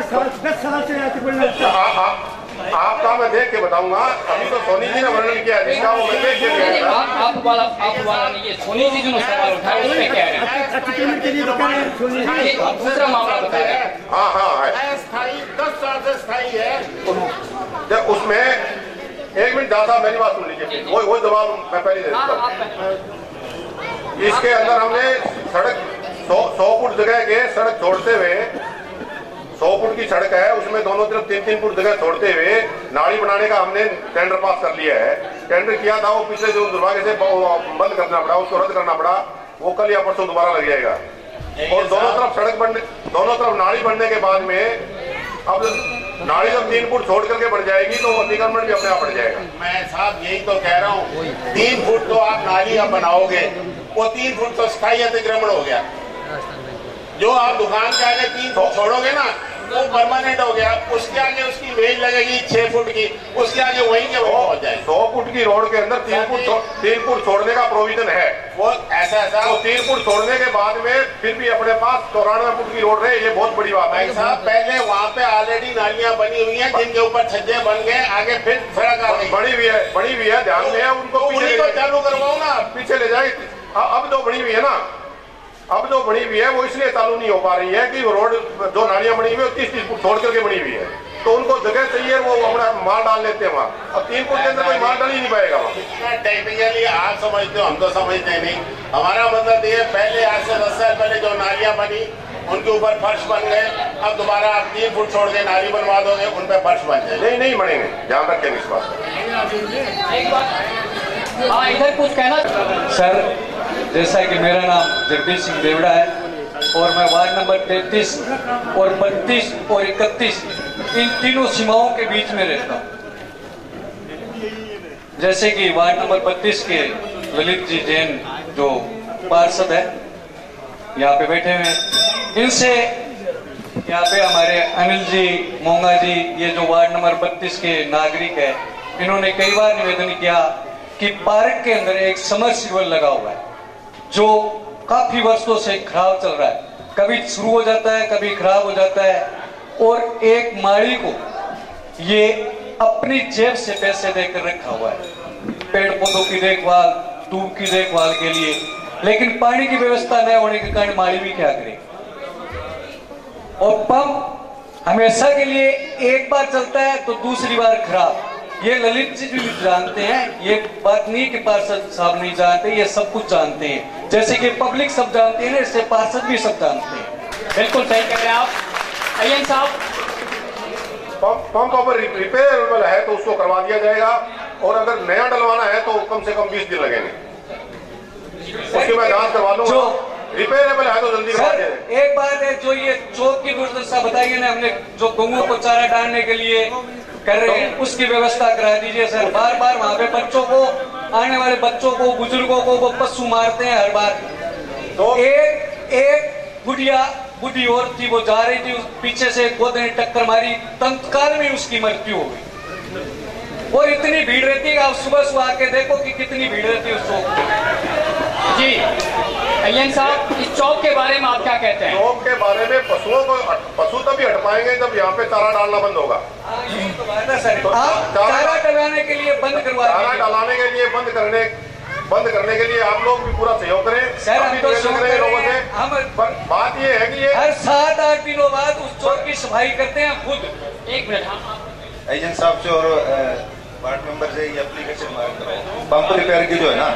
साल 10 साल से अतिक्रमण आपका मैं देख के बताऊंगा, अभी तो सोनी जी ने वर्णन किया जिसका वो मैं देख के आप वाला नहीं, ये सोनी जी जो सवाल उठाए उस पे कह रहे हैं अतिक्रमण के लिए दूसरा मामला बता रहे हैं। हाँ है अस्थायी 10 साल से स्थायी है। उसमें 1 मिनट दादा मेरी बात सुन लीजिए, वो जवाब मैं पहले दे देता हूँ। इसके अंदर हमने सड़क 100 फुट जगह के सड़क छोड़ते हुए 100 फुट की सड़क है, उसमें दोनों तरफ 3-3 फुट जगह छोड़ते हुए नाली बनाने का हमने टेंडर पास कर लिया है। टेंडर किया था, वो पिछले जो दुर्भाग्य से बंद करना पड़ा, उसको रद्द करना पड़ा, वो कल या परसों दोबारा लग जाएगा। और दोनों तरफ सड़क बनने, दोनों तरफ नाली बनने के बाद में अब नाली जब 3 फुट छोड़ करके बढ़ जाएगी तो अतिक्रमण भी अपने आप बढ़ जाएगा। मैं साहब यही तो कह रहा हूँ, 3 फुट तो आप नाली अब बनाओगे, वो 3 फुट तो स्थायी अतिक्रमण हो गया। जो आप दुकान के आगे 3 फुट छोड़ोगे ना, वो परमानेंट हो गया। उसके आगे उसकी मेज लगेगी 6 फुट की, उसके आगे वहीं के वहीं पहुंच जाए। 100 फुट की रोड के अंदर 3 फुट छोड़ने का प्रोविजन है, वो ऐसा तो 3 फुट छोड़ने के बाद में फिर भी अपने पास 94 फुट की रोड रहे, ये बहुत बड़ी बात है साहब। पहले वहाँ पे ऑलरेडी नालियां बनी हुई हैं जिनके ऊपर छज्जे बन गए, आगे फिर सड़क आ गई, बड़ी हुई है, ध्यान में है उनको, उन्हीं को चालू करवाओ ना, पीछे ले जाए। अब जो बड़ी हुई है ना, अब जो बनी हुई है वो इसलिए चालू नहीं हो पा रही है कि वो रोड जो नालियां बनी हुई है 30-30 फुट छोड़ करके बनी हुई है, तो उनको जगह चाहिए, वो अपना माल डाल लेते हैं वहाँ। अब 3 फुट के अंदर कोई माल डाल ही नहीं पाएगा वहाँ। टेक्निकली आप समझते हो, हम तो समझते नहीं। हमारा मतलब ये पहले आज से 10 साल पहले जो नालियां बनी उनके ऊपर फर्श बन गए, अब दोबारा आप 3 फुट छोड़ के नाली बनवा दोगे, उन पर फर्श बन जाए? नहीं बनेंगे, ध्यान रखेंगे इस बात। हाँ, इधर कुछ कहना सर, जैसा कि मेरा नाम जगदीश सिंह देवड़ा है और मैं वार्ड नंबर 33 और 32 और 31 इन तीनों सीमाओं के बीच में रहता हूँ। जैसे कि वार्ड नंबर 32 के ललित जी जैन जो पार्षद है यहाँ पे बैठे हुए हैं, इनसे यहाँ पे हमारे अनिल जी मोंगा जी, ये जो वार्ड नंबर 32 के नागरिक है, इन्होंने कई बार निवेदन किया कि पार्क के अंदर एक समरसीबल लगा हुआ है जो काफी वर्षों से खराब चल रहा है, कभी शुरू हो जाता है कभी खराब हो जाता है, और एक माली को ये अपनी जेब से पैसे देकर रखा हुआ है पेड़ पौधों की देखभाल, ट्यूब की देखभाल के लिए। लेकिन पानी की व्यवस्था न होने के कारण माली भी क्या करे। और पंप हमेशा के लिए एक बार चलता है तो दूसरी बार खराब। ये ललित जी भी जानते हैं, ये बात नहीं कि पार्षद साहब नहीं जानते, ये सब कुछ जानते हैं। जैसे कि पब्लिक सब जानते हैं ना, इससे पार्षद भी सब जानते हैं। बिल्कुल सही कह रहे हैं आप अय्यन साहब। पंप अगर रिपेयरेबल है तो उसको करवा दिया जाएगा, और अगर नया डलवाना है तो कम से कम 20 दिन लगेंगे। उसकी मैं जांच करवा लूंगा। रिपेयरेबल है तो जल्दी करवा दिया। एक बात है, जो ये चौक की दुर्दशा बताइए ना, हमने जो गौओं को चारा डालने के लिए कर रहे हैं उसकी व्यवस्था करा दीजिए सर। बार बार वहाँ पे बच्चों को, आने वाले बच्चों को, बुजुर्गों को वो पशु मारते हैं हर बार। तो एक बुढ़ी औरत थी, वो जा रही थी, पीछे से गोदे ने टक्कर मारी, तत्काल में उसकी मृत्यु हो गई। और इतनी भीड़ रहती है, आप सुबह आके देखो कि कितनी भीड़ रहती है उस चौक जी। अय्यन साहब, इस चौक के बारे में आप क्या कहते हैं? चौक के बारे में पशु तभी हट पाएंगे जब यहाँ पे चारा डालना बंद होगा। तो चारा डलाने के लिए बंद करवा, चारा डालाने के लिए बंद करने के लिए आप लोग भी पूरा सहयोग करें सर। हम तो सहयोग करें लोगों से। हम बात ये है कि ये हर 7-8 दिनों बाद उस चौक की सफाई करते हैं खुद। एक मिनट एजेंट साहब से और वार्ड मेंबर से ये एप्लीकेशन मांग, पंप रिपेयर की जो है ना,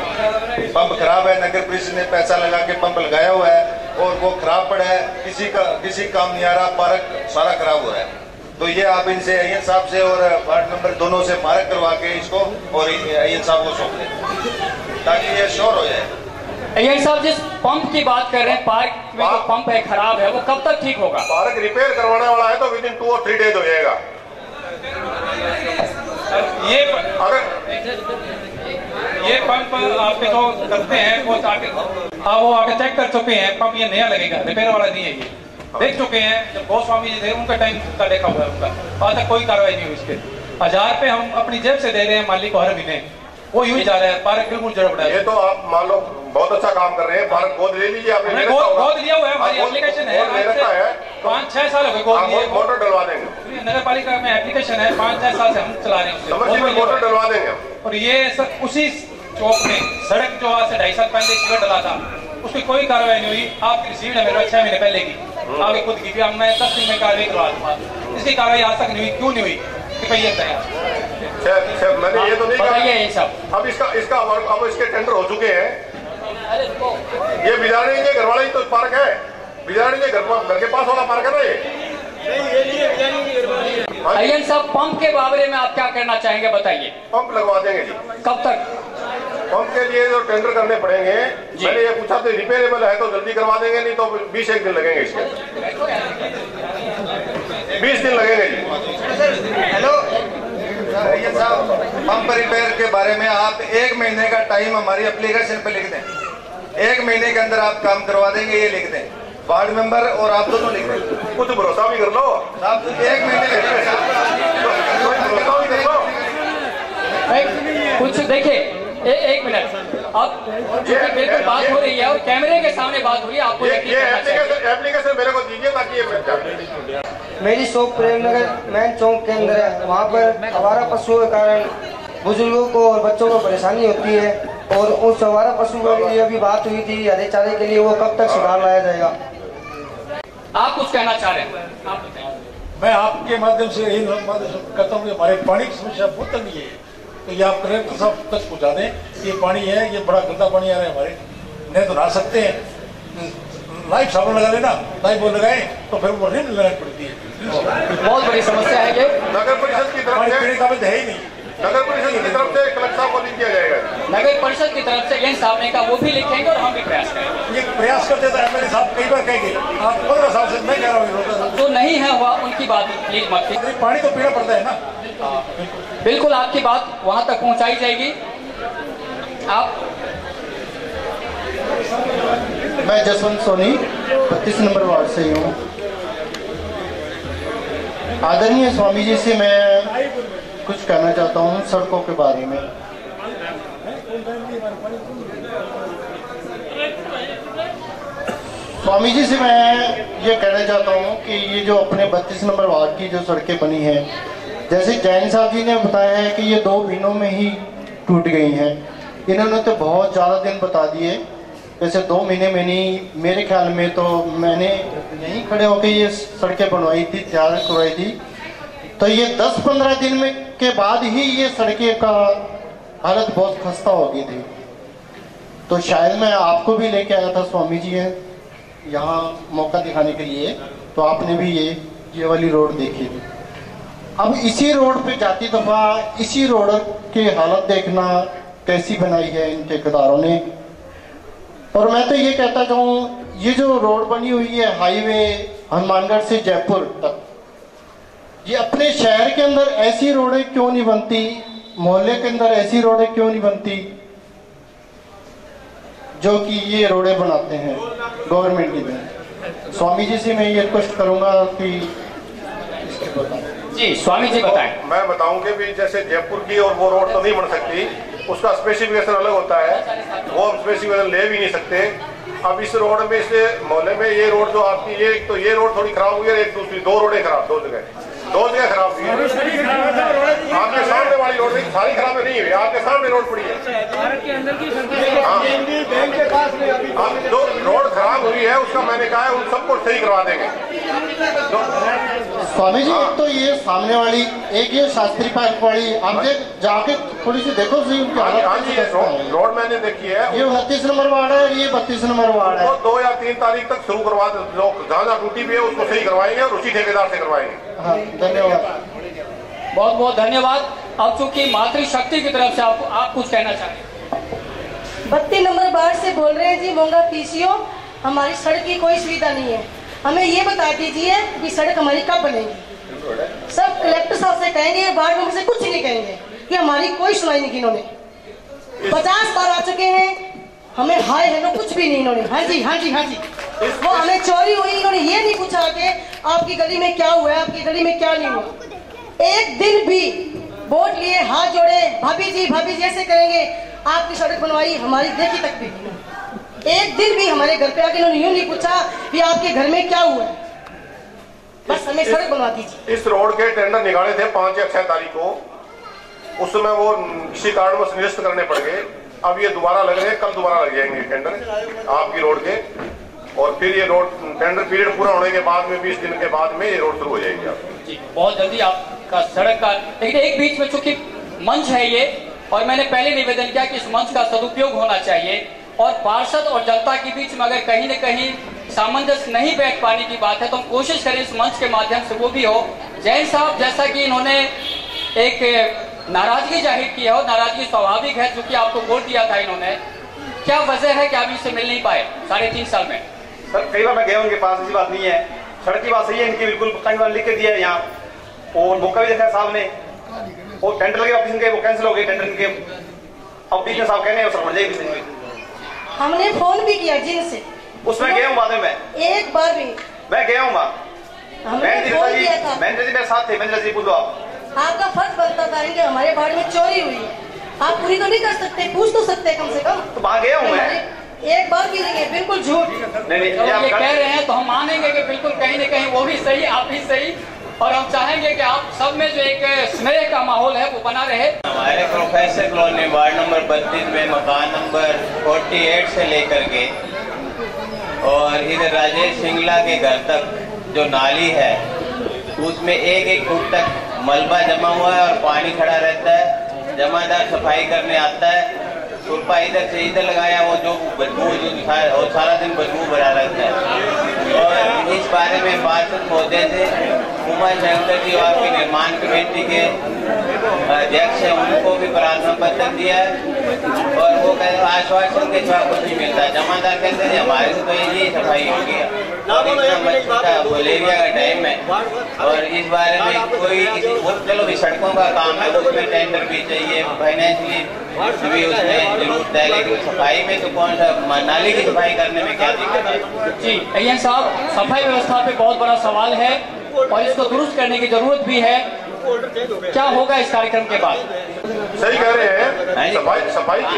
पंप खराब है, नगर परिषद ने पैसा लगा के पंप लगाया हुआ है और वो खराब पड़ा है, किसी काम नहीं आ रहा, पार्क सारा खराब हो रहा है। तो ये आप इनसे अय्यन साहब से और वार्ड मेंबर दोनों से मार्क करवा के इसको और अय्यन साहब को सौंप दें ताकि ये श्योर हो जाए। अय्यन साहब, जिस पंप की बात कर रहे हैं, पार्क में जो पंप है खराब है, वो कब तक ठीक होगा? पार्क रिपेयर करवाने वाला है तो विदिन 2 और 3 डेज हो जाएगा। ये पंप आपके जो करते हैं वो आके चेक कर चुके हैं, पंप ये नया लगेगा, रिपेयर वाला नहीं है। ये देख चुके हैं, जब गोस्वामी जी थे उनका टाइम का देखा हुआ है उनका, आज तक कोई कार्रवाई नहीं हुई इसके। 1000 रुपए हम अपनी जेब से दे रहे हैं मालिक को हर महीने, वो यूं ही जा रहा है। पार्क बिल्कुल जड़ पड़ा है। ये तो आप मान लो बहुत अच्छा काम कर रहे हैं। पार्क गोद ले लीजिए आपने। गोद लिया हुआ है, हमारी एप्लीकेशन है, 5-6 साल हो गए गोद लिए। मोटर डलवा देंगे, नगर पालिका में एप्लीकेशन है, 5-6 साल से हम चला रहे हैं, मोटर डलवा देंगे। और ये सब उसी चौक में सड़क जो आज से 2.5 साल पहले सीवर डला था, उसकी कोई कार्रवाई नहीं हुई। आपकी रिसीव है मेरे 6 महीने पहले की, आगे खुद की, अब मैं 10 दिन में कार्रवाई करवा दूंगा। इसकी कार्रवाई आज तक नहीं हुई, क्यों नहीं हुई? मैंने ये तो नहीं कहा। अब इसके टेंडर हो चुके हैं। ये बिजारणी के घर वाला ही तो पार्क है, बिजारणी के घर के पास वाला पार्क है ना ये। अय्यन साहब, पंप के बारे में आप क्या करना चाहेंगे बताइए? पंप लगवा देंगे जी। कब तक? पंप के लिए जो टेंडर करने पड़ेंगे, मैंने ये पूछा तो रिपेयरेबल है तो जल्दी करवा देंगे, नहीं तो 20 दिन लगेंगे इसके। 20 दिन लगेंगे जी। हेलो अय्यन साहब, पंप रिपेयर के बारे में आप 1 महीने का टाइम हमारी एप्लीकेशन पे लिख दें। 1 महीने के अंदर आप काम करवा देंगे, ये लिख दें। वार्ड मेंबर और आप दोनों लिख दें। कुछ भरोसा भी कर लो साहब, 1 महीने कुछ देखिए, एक मिनट। अब बिल्कुल बात हो रही है और कैमरे के सामने बात हो रही है, आपको एप्लीकेशन मेरे को दीजिए ताकि ये मेरी शॉप प्रेमनगर मेन चौक के अंदर है। वहाँ पर आवारा पशुओं के कारण बुजुर्गों को और बच्चों को परेशानी होती है, और उस आवारा पशु के लिए अभी बात हुई थी हरे चारे के लिए, वो कब तक सुधार लाया जाएगा? आप कुछ कहना चाह रहे हैं? मैं आपके माध्यम से यही कहता हूँ कि हमारे पानी की समस्या बहुत तंगी है, तो ये आप कलेक्टर साहब तक पहुँचा दें। ये पानी है, ये बड़ा गंदा पानी आ रहा है हमारे, नहीं तो नहा सकते हैं। लाइफ साबुन लगा लेना, लाइफ वो लगाए तो फिर वो रिम लगानी पड़ती है। बहुत बड़ी समस्या है ये। नगर परिषद की तरफ से पीने का है ही नहीं। नगर परिषद की तरफ से कलेक्टर साहब को लिख दिया जाएगा। नगर परिषद की तरफ से अय्यन साहब ने कहा, वो भी लिखेंगे और हम भी प्रयास करेंगे। ये प्रयास करते थे एमएलए साहब, कई बार कहेंगे। आप 15 साल से मैं कह रहा हूँ जो नहीं है हुआ उनकी बात प्लीज मत कीजिए। पानी तो पीना पड़ता है ना। बिल्कुल आपकी बात वहां तक पहुंचाई जाएगी। आप? मैं जसवंत सोनी 32 नंबर वार्ड से ही हूँ। आदरणीय स्वामी जी से मैं कुछ कहना चाहता हूँ सड़कों के बारे में। स्वामी जी से मैं ये कहना चाहता हूँ कि ये जो अपने 32 नंबर वार्ड की जो सड़कें बनी हैं, जैसे जैन साहब जी ने बताया है कि ये 2 महीनों में ही टूट गई हैं। इन्होंने तो बहुत ज़्यादा दिन बता दिए। वैसे 2 महीने में नहीं, मेरे ख्याल में तो मैंने यहीं खड़े होकर ये सड़कें बनवाई थी, तैयार करवाई थी, तो ये 10-15 दिन में के बाद ही ये सड़कें का हालत बहुत खस्ता हो गई थी। तो शायद मैं आपको भी लेके आया था, स्वामी जी है यहाँ मौका दिखाने के लिए, तो आपने भी ये वाली रोड देखी थी। अब इसी रोड पे जाती दफा इसी रोड की हालत देखना कैसी बनाई है इन ठेकेदारों ने। और मैं तो ये कहता हूँ, ये जो रोड बनी हुई है हाईवे हनुमानगढ़ से जयपुर तक, ये अपने शहर के अंदर ऐसी रोडें क्यों नहीं बनती, मोहल्ले के अंदर ऐसी रोडें क्यों नहीं बनती जो कि ये रोडें बनाते हैं गवर्नमेंट की तरह। स्वामी जी से मैं ये रिक्वेस्ट करूंगा कि इसके बताएं। जी स्वामी जी बताएं। मैं बताऊं कि भी जैसे जयपुर की और वो रोड तो नहीं बन सकती, उसका स्पेसिफिकेशन अलग होता है, वो हम स्पेसिफिकेशन ले भी नहीं सकते। अब इस रोड में, इस मोहल्ले में ये रोड जो आपकी ये, तो ये रोड थोड़ी खराब हुई है, एक दूसरी 2 रोडें खराब, 2 जगह खराब हुई है। आपके सामने वाली रोड सारी खराब नहीं हुई, आपके सामने रोड पड़ी है। जो रोड खराब हुई है उसका मैंने कहा है उन सबको सही करवा देंगे। स्वामी जी तो ये सामने वाली एक ये शास्त्री पार्क वाली, आप जाके थोड़ी सी देखो सही उनकी हालत। रोड मैंने देखी है, ये 38 नंबर वार्ड है, ये 32 नंबर वार्ड है। 2 या 3 तारीख तक शुरू करवा दे, लोग जहाँ टूटी भी है उसको सही करवाएंगे और उसी ठेकेदार से करवाएंगे। हाँ, धन्यवाद, बहुत बहुत धन्यवाद। अब चूंकि मातृशक्ति की तरफ से आप कुछ कहना चाहें। 32 नंबर वार्ड से बोल रहे हैं जी, मोंगा पीसीओ। हमारी सड़क की कोई सुविधा नहीं है, हमें ये बता दीजिए कि सड़क हमारी कब बनेगी। सब कलेक्टर साहब से कहेंगे, वार्ड मेंबर से कुछ नहीं कहेंगे कि हमारी कोई सुनाई नहीं की इन्होंने। 50 बार आ चुके हैं, हमें हाय हेलो कुछ भी नहीं इन्होंने। हाँ जी हाँ जी हाँ जी, वो हमें चोरी हुई, इन्होंने ये नहीं पूछा कि आपकी गली में क्या हुआ है, आपकी गली में क्या नहीं हुआ। एक दिन भी वोट लिए हाथ जोड़े, भाभी जी ऐसे करेंगे, आपकी सड़क बनवाई, हमारी देखी तक भी नहीं। एक दिन भी हमारे घर पे आके इन्होंने यूं नहीं पूछा कि आपके घर में क्या हुआ है, बस हमें सड़क बनवा दीजिए। इस रोड के टेंडर निकाले थे 5 या 6 तारीख को, उस समय वो किसी कारणवश निरस्त करने पड़ गए। अब ये दोबारा लग रहे हैं, कल दोबारा लग जाएंगे टेंडर आपकी रोड के, और फिर ये रोड टेंडर पीरियड पूरा होने के बाद में 20 दिन के बाद में ये रोड शुरू हो जाएगी आपकी। जी बहुत जल्दी आपका सड़क का, लेकिन एक बीच में चूंकि मंच है ये, और मैंने पहले निवेदन किया कि इस मंच का सदुपयोग होना चाहिए, और पार्षद और जनता के बीच में अगर कहीं न कहीं सामंजस्य नहीं बैठ पाने की बात है तो हम कोशिश करें इस मंच के माध्यम से वो भी हो। जैन साहब, जैसा कि इन्होंने एक नाराजगी जाहिर की है, और नाराजगी स्वाभाविक है क्योंकि आपको वोट दिया था इन्होंने, क्या वजह है कि आप इनसे मिल नहीं पाए 3.5 साल में? सर कई बार मैं गया उनके पास, ऐसी बात नहीं है, सड़क की बात सही है इनकी, बिल्कुल कई बार लिख के दिया है यहाँ, और मौका भी देखा है साहब ने, और टेंडर लगे ऑफिस के वो कैंसिल हो गए टेंडर के। अब बीच में साहब कहने सर बढ़ जाएगी, हमने फोन भी किया जिनसे, उसमें गया हूँ बाद में, मैं एक बार भी मैं गया हूँ वहाँ, मेरे साथ थे, मैंने पूछो आपका फर्ज बनता था कि हमारे बाड़ में चोरी हुई है, आप पूरी तो नहीं कर सकते, पूछ तो सकते कम से कम। तो वहाँ गया हूँ मैं, एक बार भी नहीं है, बिल्कुल झूठ। नहीं ये कह रहे हैं तो हम मानेंगे कि बिल्कुल कहीं न कहीं वो भी सही, आप भी सही, और हम चाहेंगे कि आप सब में जो एक स्नेह का माहौल है वो बना रहे। हमारे प्रोफेसर कॉलोनी वार्ड नंबर 32 में मकान नंबर 48 से लेकर के और इधर राजेश सिंगला के घर तक जो नाली है उसमें 1-1 फुट तक मलबा जमा हुआ है और पानी खड़ा रहता है। जमादार सफाई करने आता है, सुरपा इधर से इधर लगाया, वो जो बदबू और सारा दिन बदबू भरा रहता है। और इस बारे में पार्षद महोदय से उमा शंकर जी और निर्माण कमेटी के अध्यक्ष है, उनको भी प्रार्थना पत्र दिया है, और वो कहते आश्वासन के साथ कुछ नहीं मिलता। जमादार कहते हैं हमारे तो ये सफाई हो गया, और इतना बच्चों का मलेरिया का टाइम है, और इस बारे में कोई चलो भी सड़कों का काम है उसमें टेंडर भी चाहिए, फाइनेंशियली भी उसमें जरूरत है, लेकिन सफाई में तो कौन सा, नाली की सफाई करने में क्या दिक्कत है? जी अय्यर साहब, सफाई व्यवस्था पे बहुत बड़ा सवाल है और इसको दुरुस्त करने की जरूरत भी है। क्या होगा इस कार्यक्रम के बाद? सही कह रहे हैं, सफाई की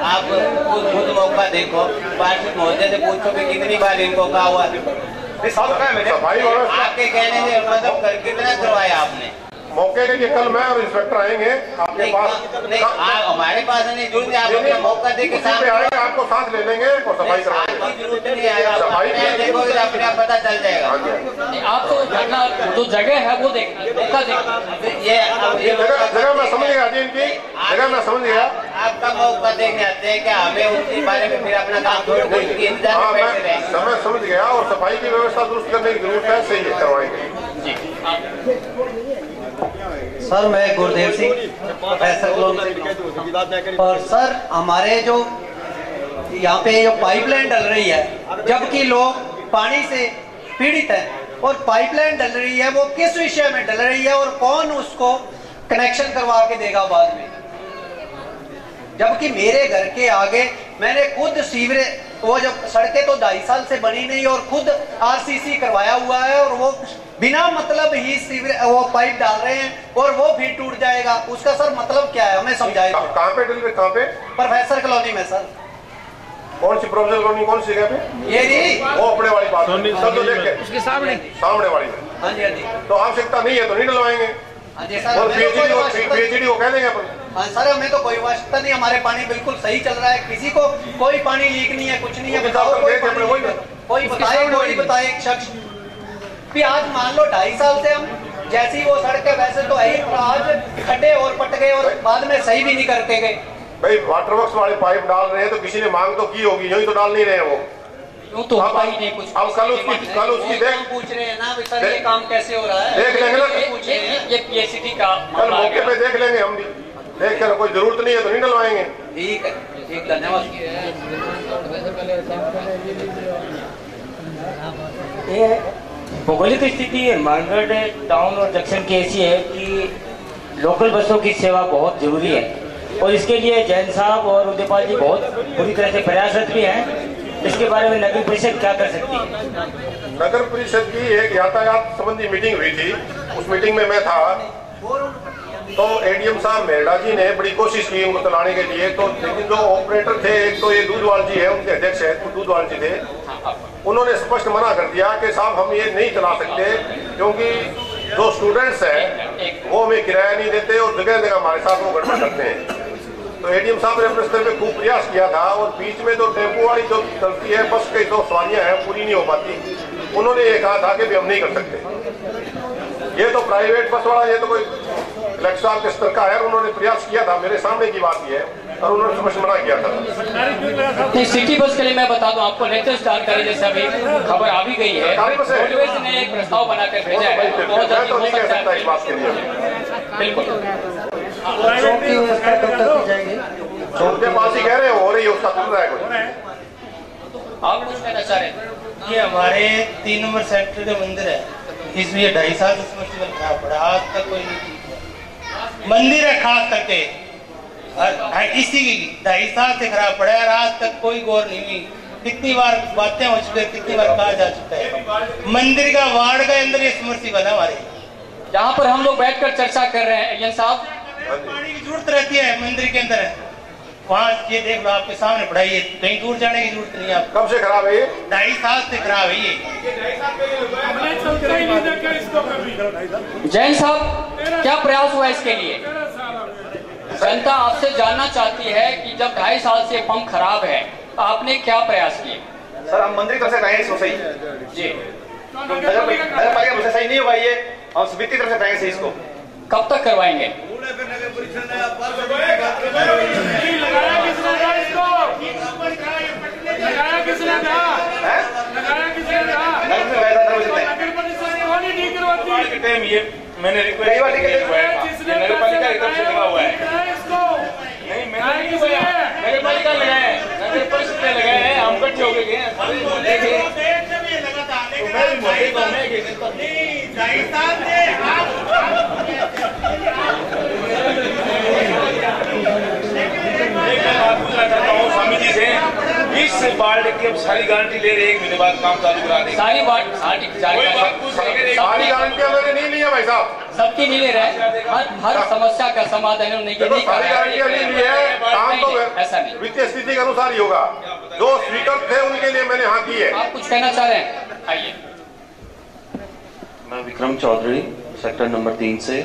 आप खुद मौका देखो, पार्षद महोदय से पूछो कि कितनी बार इनको कहा हुआ सफाई आपके कहने से मतलब कितना करवाया आपने? मौके के लिए कल मैं और इंस्पेक्टर आएंगे आपके पास। हमारे पास नहीं जरूरत, आप अपना मौका देके पे आएंगे, आपको साथ ले लेंगे और सफाई करवाएंगे। जरूरत नहीं आएगा, सफाई देखोगे अपने आप पता चल जाएगा। आपको घटना जो जगह है वो देखना, मौका देखना। ये जगह मैं समझ गया जी, इनकी जगह मैं समझ गया। आपका मौका देखने आते हैं क्या, हमें उसके बारे में फिर अपना काम थोड़ा कोई इंतजार में बैठे रहेंगे। मैं समझ गया, और सफाई की व्यवस्था दुरुस्त करने की जरूरत है, सही है, करवाएंगे। सर मैं गुरदेव सिंह प्रोफेसर कॉलोनी, और सर हमारे जो यहाँ पे जो पाइपलाइन डल रही है, जबकि लोग पानी से पीड़ित हैं, और पाइपलाइन डल रही है वो किस विषय में डल रही है और कौन उसको कनेक्शन करवा के देगा बाद में। जबकि मेरे घर के आगे मैंने खुद सीवरेज, वो जब सड़कें तो 2.5 साल से बनी नहीं, और खुद आरसीसी करवाया हुआ है, और वो बिना मतलब ही सीवरेज वो पाइप डाल रहे हैं और वो भी टूट जाएगा। उसका सर मतलब क्या है, हमें समझाइए। कहाँ पे डल रहे, कहाँ पे? प्रोफेसर कॉलोनी में सर। कौन सी प्रोफेसर कॉलोनी, कौन सी जगह पे? ये जी वो अपने वाली बात सब तो देख के उसके सामने वाली में। हाँ जी, हाँ जी। तो आवश्यकता नहीं है तो नहीं डलवाएंगे। हाँ जी सर, और पीएचडी को कह देंगे अपन। हाँ सर, हमें तो कोई आवश्यकता नहीं, हमारे पानी बिल्कुल सही चल रहा है, किसी को कोई पानी लीक नहीं है, कुछ नहीं है। बताओ कोई बताए एक शख्स भी। आज मान लो 2.5 साल से हम जैसी वो सड़क है वैसे तो है, आज खड्डे और पट गए और बाद में सही भी नहीं करके गए। भाई वाटर वर्क्स वाले पाइप डाल रहे हैं तो किसी ने मांग तो की होगी, यूं तो डाल नहीं रहे हैं वो। तो होता ही नहीं कुछ। अब कल उसकी देख पूछ रहे हैं ना सर ये काम कैसे हो रहा है, देख लेंगे ना। ये पीएचडी का कल मौके पे देख लेंगे हम भी, देख कर कोई जरूरत नहीं है तो नहीं डलवाएंगे। ठीक है, ठीक, धन्यवाद। ये भौगोलिक स्थिति मानगढ़ टाउन और जंक्शन की ऐसी है कि लोकल बसों की सेवा बहुत जरूरी है, और इसके लिए जैन साहब और उदयपाल जी बहुत पूरी तरह से प्रयासरत भी हैं। इसके बारे में नगर परिषद क्या कर सकती है? नगर परिषद की एक यातायात संबंधी मीटिंग हुई थी, उस मीटिंग में मैं था। तो एडीएम साहब मेरडा जी ने बड़ी कोशिश की उनको चलाने के लिए, तो लेकिन जो ऑपरेटर थे, एक तो ये दूधवाल जी है, उनके अध्यक्ष है, तो दूधवाल जी थे, उन्होंने स्पष्ट मना कर दिया कि साहब हम ये नहीं चला सकते, क्योंकि जो स्टूडेंट्स हैं वो हमें किराया नहीं देते और जगह जगह हमारे साथ वो गड़बड़ करते हैं। तो एडीएम साहब ने अपने स्तर पे खूब प्रयास किया था, और बीच में जो टेम्पो वाली जो चलती है, बस की जो सवारियां हैं पूरी नहीं हो पाती, उन्होंने ये कहा था कि भी हम नहीं कर सकते। ये तो प्राइवेट बस वाला, ये तो कोई इलेक्शन के स्तर का है, उन्होंने प्रयास किया था, मेरे सामने की बात ये है, और उन्होंने समझ मना किया था। सिटी बस के लिए मैं बता दूं आपको लेटेस्ट जानकारी, जैसे अभी खबर आ भी गई है, रोडवेज ने एक प्रस्ताव बनाकर भेजा है, बहुत जल्दी हो सकता है इस बात के लिए। बिल्कुल चौक की व्यवस्था कब तक की जाएगी? चौक के पास ही कह रहे हो रही है, उसका चल रहा है कुछ। आप कुछ कहना चाह रहे हैं? ये हमारे 3 नंबर सेक्टर के मंदिर है, इसमें 2.5 साल से समस्या खराब पड़ा, आज तक कोई नहीं ठीक है। मंदिर है खास करके इसी 2.5 साल से खराब पड़ा है, आज तक कोई गौर नहीं हुई। कितनी बार बातें हो चुकी है, कितनी बार कहा जा चुका है। मंदिर का वार्ड के अंदर ये समर्सिबल है हमारे, जहाँ पर हम लोग बैठकर चर्चा कर रहे हैं। साहब पानी की जरूरत रहती है मंदिर के अंदर, वहाँ ये देख लो आपके सामने पड़ा, ये कहीं दूर जाने की जरूरत नहीं है। आप कब से खराब है ये? 2.5 साल से खराब है ये। जैन साहब क्या प्रयास हुआ इसके लिए? जनता आपसे जानना चाहती है कि जब 2.5 साल से पंप खराब है, आपने क्या प्रयास किए? सर हम मंदिर की तरफ से कराएंगे इसको सही जी, नगर पालिका सही नहीं हुआ ये, हम समिति की तरफ से कराएंगे सही इसको। कब तक करवाएंगे? मैंने रिक्वेस्ट नगर पालिका की तरफ से लगा हुआ है। नहीं मैंने नहीं लगाया, नगर पालिका लगाया है, नगर परिषद ने लगाया है, हम इकट्ठे हो गए स्वामी जी से 20 बाल्ट की अब सारी गारंटी ले रहे, 1 महीने बाद काम चालू करा देंगे। सारी गारंटियां मैंने नहीं लिया भाई साहब, सबकी नहीं ले रहे, हर समस्या का समाधान नहीं कर काम तो ऐसा नहीं, वित्तीय स्थिति के अनुसार ही होगा। जो स्पीकर थे उनके लिए मैंने हाँ की है। आप कुछ कहना चाह रहे हैं? आइए। मैं विक्रम चौधरी सेक्टर नंबर 3 से।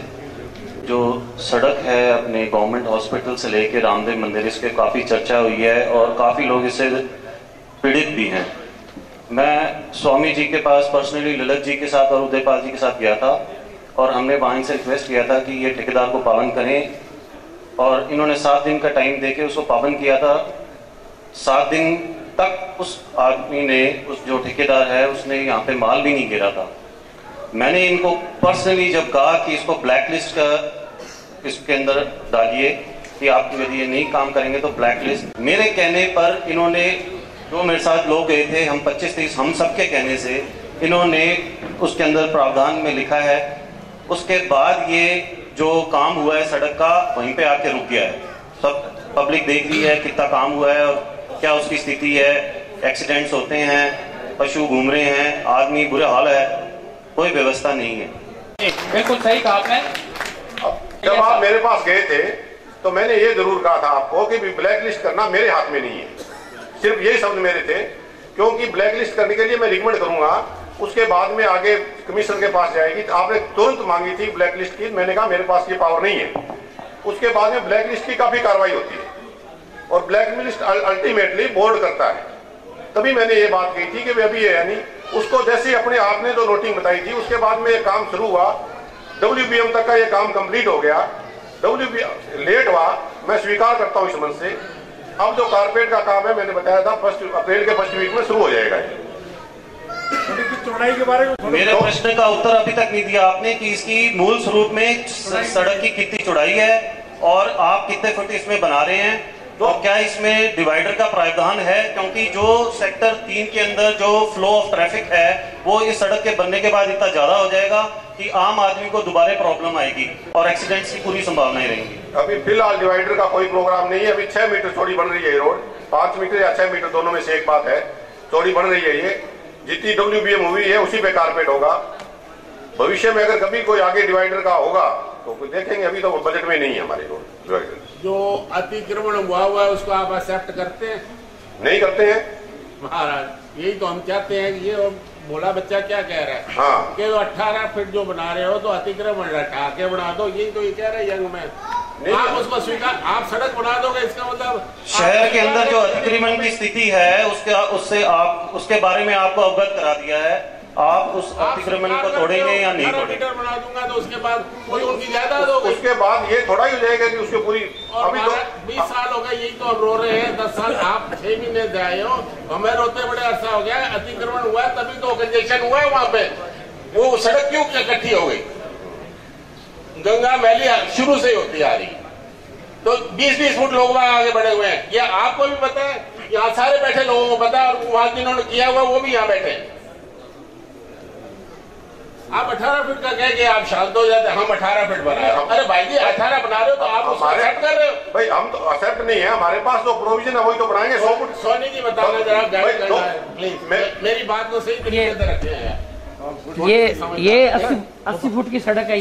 जो सड़क है अपने गवर्नमेंट हॉस्पिटल से लेके रामदेव मंदिर, इसके काफ़ी चर्चा हुई है और काफ़ी लोग इससे पीड़ित भी हैं। मैं स्वामी जी के पास पर्सनली ललित जी के साथ और उदयपाल जी के साथ गया था और हमने वहाँ इनसे रिक्वेस्ट किया था कि ये ठेकेदार को पाबंद करें, और इन्होंने 7 दिन का टाइम देके उसको पाबंद किया था। 7 दिन तक उस आदमी ने, उस जो ठेकेदार है, उसने यहाँ पे माल भी नहीं गिरा था। मैंने इनको पर्सनली जब कहा कि इसको ब्लैक लिस्ट का इसके अंदर डालिए कि आप यदि ये नहीं काम करेंगे तो ब्लैक लिस्ट, मेरे कहने पर इन्होंने, जो मेरे साथ लोग गए थे, हम 25-30, हम सबके कहने से इन्होंने उसके अंदर प्रावधान में लिखा है। उसके बाद ये जो काम हुआ है सड़क का, वहीं पे आके रुक गया है। सब पब्लिक देख रही है कितना काम हुआ है और क्या उसकी स्थिति है। एक्सीडेंट्स होते हैं, पशु घूम रहे हैं, आदमी बुरे हाल है, कोई व्यवस्था नहीं है। बिल्कुल सही कहा आपने। जब आप मेरे पास गए थे तो मैंने ये जरूर कहा था आपको कि ब्लैक लिस्ट करना मेरे हाथ में नहीं है, सिर्फ यही शब्द मेरे थे, क्योंकि ब्लैक लिस्ट करने के लिए मैं रिकमेंड करूंगा, उसके बाद में आगे कमिश्नर के पास जाएगी। आपने तुरंत मांगी थी ब्लैक लिस्ट की, मैंने कहा मेरे पास ये पावर नहीं है। उसके बाद में ब्लैक लिस्ट की काफी कार्रवाई होती है और ब्लैक लिस्ट अल्टीमेटली बोर्ड करता है। तभी मैंने ये बात कही थी कि अभी यानी उसको जैसे अपने आपने जो नोटिंग बताई थी, उसके बाद में ये काम शुरू हुआ, WBM तक का ये काम कंप्लीट हो गया। WBM लेट हुआ, मैं स्वीकार करता हूँ इस मन से। अब जो कारपेट का काम है, मैंने बताया था 1 अप्रैल के फर्स्ट वीक में शुरू हो जाएगा। चौड़ाई के बारे में मेरे प्रश्न का उत्तर अभी तक नहीं दिया आपने कि इसकी मूल स्वरूप में सड़क की कितनी चौड़ाई है और आप कितने फुट इसमें बना रहे हैं, तो क्या इसमें डिवाइडर का प्रावधान है? क्योंकि जो सेक्टर 3 के अंदर जो फ्लो ऑफ ट्रैफिक है वो इस सड़क के बनने के बाद इतना ज्यादा हो जाएगा कि आम आदमी को दोबारा प्रॉब्लम आएगी और एक्सीडेंट्स की पूरी संभावनाएं रहेंगी। अभी फिलहाल डिवाइडर का कोई प्रोग्राम नहीं है। अभी 6 मीटर चौड़ी बन रही है ये रोड, 5 मीटर या 6 मीटर दोनों में से एक बात है, चौड़ी बन रही है। ये जितनी WBM हुई है उसी पे कारपेट होगा। भविष्य में अगर कभी कोई आगे डिवाइडर का होगा तो देखेंगे, अभी तो बजट में नहीं है हमारे रोड डिवाइडर। जो अतिक्रमण हुआ है उसको आप एक्सेप्ट करते हैं? नहीं करते हैं महाराज, यही तो हम चाहते हैं कि ये भोला बच्चा क्या कह रहा है। हाँ। कि 18 फीट जो बना रहे हो तो अतिक्रमण हटा के बना दो, यही तो ये कह रहे यंग मैन। आप उसको स्वीकार, आप सड़क बना दोगे, इसका मतलब शहर के अंदर जो अतिक्रमण की स्थिति है उससे आप उसके बारे में आपको अवगत करा दिया है। आप उस अतिक्रमण को तोड़ेंगे या नहीं तोड़ेंगे? बना दूंगा तो उसके बाद कोई उनकी जायदाद होगी। उसके बाद ये थोड़ा ही हो जाएगा कि उसको पूरी, अभी तो 20 साल हो गए, यही तो हम रो रहे हैं। 10 साल, आप 6 महीने से आए हो, हमें रोते बड़े अरसा हो गया। अतिक्रमण हुआ है तभी तो कंजेशन हुआ है वहां पे। वो सड़क क्यों इकट्ठी हो गई? गंगा मैली शुरू से होती आ रही, तो 20-20 फुट लोग वहां आगे बढ़े हुए हैं। ये आपको भी पता है, यहाँ सारे बैठे लोगों को पता है, और वहां जिन्होंने किया हुआ वो भी यहाँ बैठे। आप 18 फीट का कह के आप शांत हो जाते हैं, हम 18 फीट बना रहे हो। अरे भाई जी 18 बना रहे हो तो आप उसको एक्सेप्ट कर रहे हो? भाई हम तो एक्सेप्ट नहीं है, हमारे पास जो प्रोविजन है वही तो बनाएंगे। 100 फुट। सोनी जी बताना जरा, गाइड करना है प्लीज, मेरी बात को सही तरीके से रखे हैं। ये 80 फुट की सड़क है।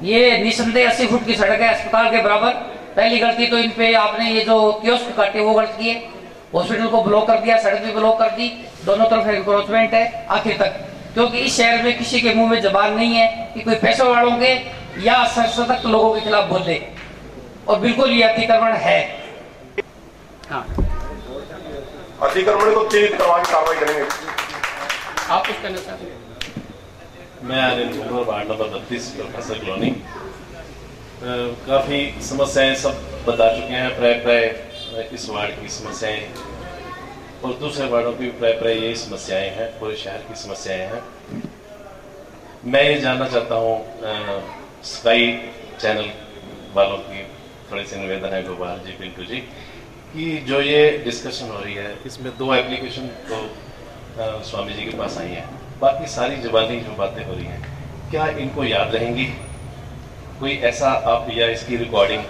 ये निसंदेह 80 फुट की सड़क है, अस्पताल के बराबर। पहली गलती तो इन पे आपने ये जो कियोस्क काटे वो गलत किए, हॉस्पिटल को ब्लॉक कर दिया, सड़क भी ब्लॉक कर दी, दोनों तरफ एनक्रोचमेंट है आखिर तक। क्योंकि इस शहर में किसी के मुंह में जबान नहीं है कि कोई पैसे वालों के या सशक्त लोगों के खिलाफ बोल दे, और बिल्कुल ये अतिक्रमण है। हाँ, अतिक्रमण को चिन्हित करवा के कार्रवाई करेंगे। आप कुछ कहना चाहते हैं? मैं वार्ड नंबर 32 प्रोफेसर कॉलोनी। काफ़ी समस्याएं सब बता चुके हैं, प्राय इस वार्ड की समस्याएं और दूसरे वार्डों की प्राय यही समस्याएं हैं, पूरे शहर की समस्याएं हैं। मैं ये जानना चाहता हूँ स्काई चैनल वालों की थोड़ी सी निवेदन है, गोपाल जी, पिंटू जी, कि जो ये डिस्कशन हो रही है इसमें 2 एप्लीकेशन तो स्वामी जी के पास आई हैं, बाकी सारी जुबानी जो बातें हो रही हैं क्या इनको याद रहेंगी? कोई ऐसा आप या इसकी रिकॉर्डिंग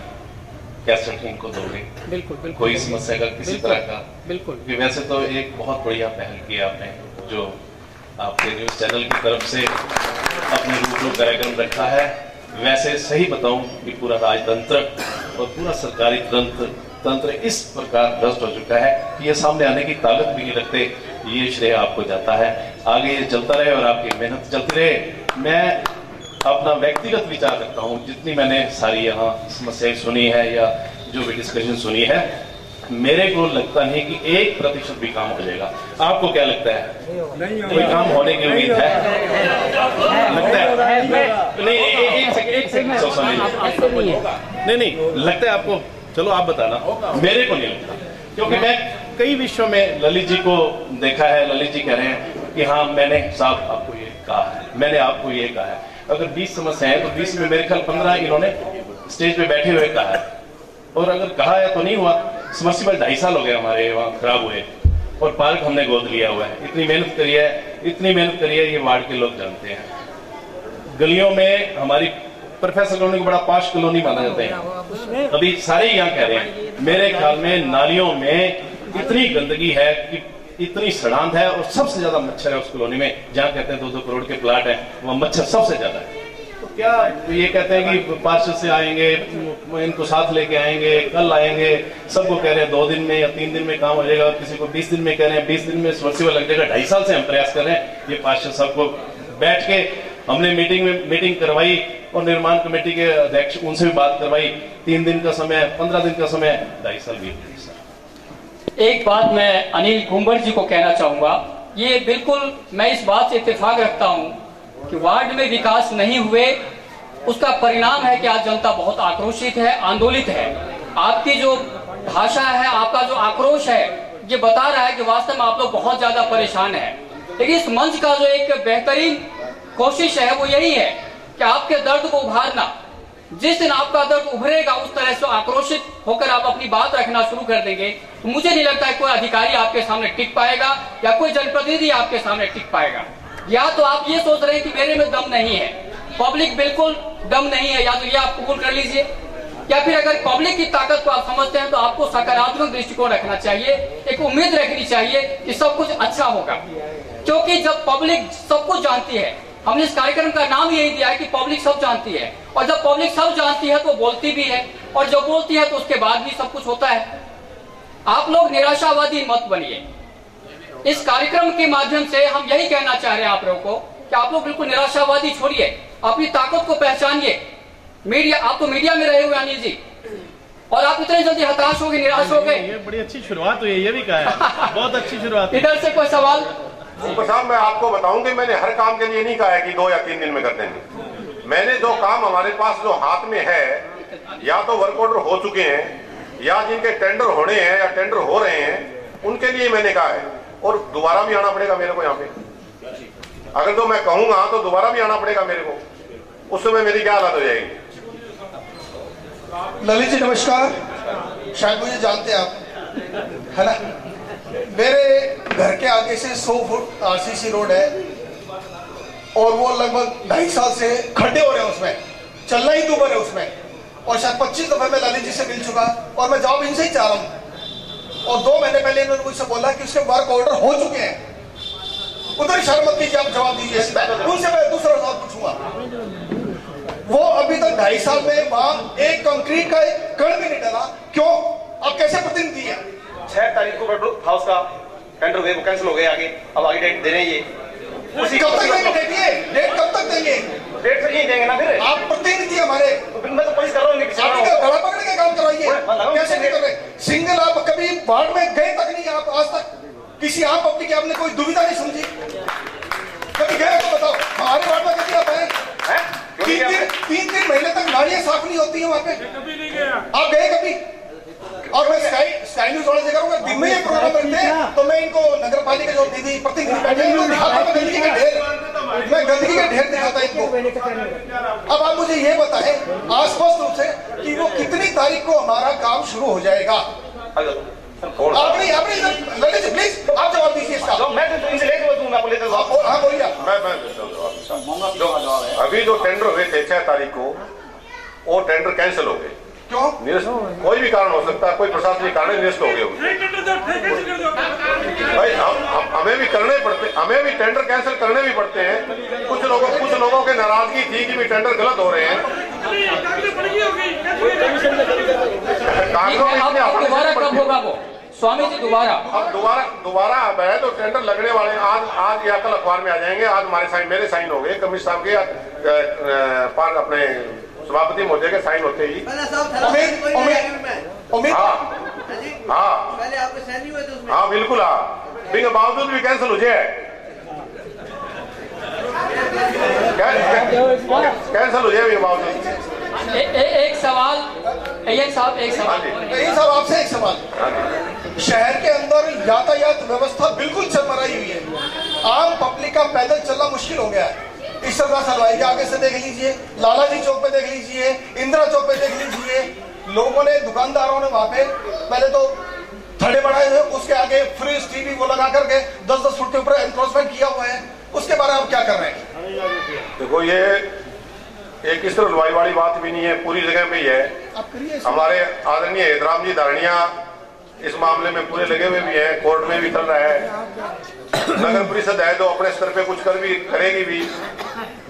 कैसेट इनको दोगे? बिल्कुल बिल्कुल। कोई समस्या का किसी तरह का? बिल्कुल। कि वैसे तो एक बहुत बढ़िया पहल की आपने, जो आपके न्यूज चैनल की तरफ से अपने रूबरू कार्यक्रम रखा है। वैसे सही बताऊं कि पूरा राजतंत्र और पूरा सरकारी तंत्र इस प्रकार भ्रष्ट हो चुका है कि ये सामने आने की ताकत भी नहीं रखते। ये श्रेय आपको जाता है, आगे ये चलता रहे और आपकी मेहनत चलती रहे। मैं अपना व्यक्तिगत विचार रखता हूँ, जितनी मैंने सारी यहाँ समस्याएं सुनी है या जो भी डिस्कशन सुनी है, मेरे को लगता नहीं कि 1% भी काम हो जाएगा। आपको क्या लगता है? कोई काम होने की उम्मीद है? लगता है? नहीं, एक सेकंड नहीं लगता है आपको? चलो आप बताना। मेरे को नहीं लगता, क्योंकि मैं कई विषयों में ललित जी को देखा है। ललित जी कह रहे हैं कि हाँ मैंने साहब आपको ये कहा है, मैंने आपको ये कहा है। अगर 20 समस्याएं हैं तो 20 में मेरे ख्याल 15 इन्होंने स्टेज पे बैठे हुए कहा है, और अगर कहा है तो नहीं हुआ। समरसीबल 2.5 साल हो गए हमारे वहाँ खराब हुए, और पार्क हमने गोद लिया हुआ है। इतनी मेहनत करी है, ये वार्ड के लोग जानते हैं। गलियों में हमारी प्रोफेसर कॉलोनी को बड़ा पाश कॉलोनी माना जाता है, अभी सारे यहाँ कह रहे हैं। मेरे ख्याल में नालियों में इतनी गंदगी है कि इतनी सड़ांध है, और सबसे ज्यादा मच्छर है उस कॉलोनी में। जहाँ कहते हैं 2-2 करोड़ के प्लाट हैं, वहाँ मच्छर सबसे ज्यादा है। तो क्या ये कहते हैं कि पार्षद से आएंगे, इनको साथ लेके आएंगे, कल आएंगे, सबको कह रहे हैं 2 दिन में या 3 दिन में काम हो जाएगा, किसी को 20 दिन में कह रहे हैं, 20 दिन में सबमर्सिबल लग जाएगा। 2.5 साल से हम प्रयास कर रहे हैं। ये पार्षद सबको बैठ के हमने मीटिंग करवाई, और निर्माण कमेटी के अध्यक्ष उनसे भी बात करवाई। 3 दिन का समय, 15 दिन का समय, 2.5 साल बीत गए। एक बात मैं अनिल कुंबर जी को कहना चाहूंगा, ये बिल्कुल मैं इस बात से इत्तेफाक रखता हूं कि वार्ड में विकास नहीं हुए, उसका परिणाम है कि आज जनता बहुत आक्रोशित है, आंदोलित है। आपकी जो भाषा है, आपका जो आक्रोश है, ये बता रहा है कि वास्तव में आप लोग बहुत ज्यादा परेशान है। लेकिन इस मंच का जो एक बेहतरीन कोशिश है वो यही है कि आपके दर्द को उभारना। जिस दिन आपका दर्द उभरेगा, उस तरह से आक्रोशित होकर आप अपनी बात रखना शुरू कर देंगे, तो मुझे नहीं लगता है कोई अधिकारी आपके सामने टिक पाएगा या कोई जनप्रतिनिधि आपके सामने टिक पाएगा। या तो आप ये सोच रहे हैं कि मेरे में दम नहीं है, पब्लिक बिल्कुल दम नहीं है, या तो ये आप कबूल कर लीजिए, या फिर अगर पब्लिक की ताकत को आप समझते हैं तो आपको सकारात्मक दृष्टिकोण रखना चाहिए, एक उम्मीद रखनी चाहिए कि सब कुछ अच्छा होगा। क्योंकि जब पब्लिक सब कुछ जानती है, हमने इस कार्यक्रम का नाम यही दिया है कि पब्लिक सब जानती है, और जब पब्लिक सब जानती है तो बोलती भी है, और जब बोलती है तो उसके बाद भी सब कुछ होता है। आप लोग निराशावादी मत बनिए। इस कार्यक्रम के माध्यम से हम यही कहना चाह रहे हैं आप लोगों को कि आप लोग बिल्कुल निराशावादी छोड़िए, अपनी ताकत को पहचानिए। मीडिया, आप तो मीडिया में रहे हुए अनिल जी, और आप इतने जल्दी हताश हो गए, निराश हो गए। ये बड़ी अच्छी शुरुआत हुई है, ये भी कहा है। बहुत अच्छी शुरुआत। इधर से कोई सवाल? साहब मैं आपको बताऊं कि मैंने हर काम के लिए नहीं कहा है कि 2 या 3 दिन में कर देंगे। मैंने जो काम हमारे पास जो हाथ में है, या तो वर्क ऑर्डर हो चुके हैं, या जिनके टेंडर होने हैं या टेंडर हो रहे हैं, उनके लिए मैंने कहा है। और दोबारा भी आना पड़ेगा मेरे को यहाँ पे। अगर तो मैं कहूंगा तो दोबारा भी आना पड़ेगा मेरे को, उस समय मेरी क्या हालत हो जाएगी। ललित जी नमस्कार, शायद मुझे जानते हैं आप, है ना। मेरे घर के आगे से 100 फुट आरसीसी रोड है, और वो लगभग 2.5 साल से खड्डे हो रहे हैं उसमें, चलना ही दूबर है उसमें। और शायद 25 दफे मैं ललित जी से मिल चुका, और मैं जवाब इनसे ही चाह रहा हूँ। और 2 महीने पहले इन्होंने मुझसे बोला कि उसके वर्क ऑर्डर हो चुके हैं। उधर शर्म मत कीजिए, आप जवाब दीजिए। उनसे मैं दूसरा सवाल पूछूंगा। वो अभी तक 2.5 साल में वहां एक कंक्रीट का एक कण भी नहीं डाला, क्यों? आप कैसे प्रतिनिधि है? 6 तारीख को हाउस का टेंडर हुए, वो कैंसिल हो गए। अब आगे डेट दे रहे हैं ये। उसी कब तक देंगे डेट? ये डेट कब तक देंगे? डेट फिर यही देंगे ना। फिर आप प्रतिनिधि हमारे, मैं तो पुलिस कर रहा हूँ, गला पकड़ के काम करवाइए। कैसे नहीं कर रहे? सिंगल आप कभी वार्ड में गए तक नहीं, आप आज तक किसी आम पब्लिक की आपने कोई दुविधा नहीं समझी? कभी गए तो बताओ। हमारे वार्ड में कभी आप आए? 3 महीने तक नालियां साफ नहीं होती है वहां पे। आप गए कभी? और मैं स्काई न्यूज वाले से करूंगा, दिन में ये प्रोग्राम करते हैं तो मैं इनको नगर पालिका जो दीदी प्रतिनिधि बैठे हैं, दिखाता मैं गंदगी के ढेर, मैं गंदगी के ढेर दिखाता इनको। अब आप मुझे ये बताएं आस्पष्ट रूप से कि वो कितनी तारीख को हमारा काम शुरू हो जाएगा? आपने ललित जी प्लीज आप जवाब दीजिए इसका। मैं तो इनसे लेके दूंगा, आपको लेकर। हाँ बोलिए। अभी जो टेंडर हुए थे 6 तारीख को, वो टेंडर कैंसिल हो गए। क्यों? कोई भी कारण हो सकता है, कोई प्रशासनिक कारण निरस्त हो गए भाई। हमें भी करने पड़ते, हमें भी टेंडर कैंसिल करने भी पड़ते हैं। कुछ लोगों के नाराजगी थी कि भी टेंडर गलत हो रहे हैं। दोबारा कब होगा वो? स्वामी जी अब दोबारा अब है तो टेंडर लगने वाले आज या कल अखबार में आ जाएंगे। आज हमारे साइन, मेरे साइन हो गए, कमिश्नर साहब के अपने सभापति महोदय के साइन होते ही। हाँ बिल्कुल, हाँ बिना बावजूद भी कैंसिल हो जाए, कैंसिल हो जाए बावजूद। एक सवाल साहब, एक सवाल आपसे एक सवाल। शहर के अंदर यातायात व्यवस्था बिल्कुल चरमराई हुई है। आम पब्लिक का पैदल चलना मुश्किल हो गया है। ईश्वरदास हलवाई के आगे से देख लीजिए, लालाजी चौक पे देख लीजिए, इंदिरा चौक पे देख लीजिए, लोगों ने, दुकानदारों ने वहां पे पहले तो थड़े बढ़ाए हुए, उसके आगे फ्रिज टीवी वो लगा करके 10-10 फुट के ऊपर एनक्रोचमेंट किया हुआ है। उसके बारे में आप क्या कर रहे हैं? देखो, ये एक इस तरह हलवाई वाली बात भी नहीं है, पूरी जगह पे ही है। हमारे आदरणीय हैदराम जी धारणिया इस मामले में पूरे लगे हुए भी हैं, कोर्ट में भी चल रहा है। नगर परिषद है तो अपने स्तर पे कुछ करेगी भी।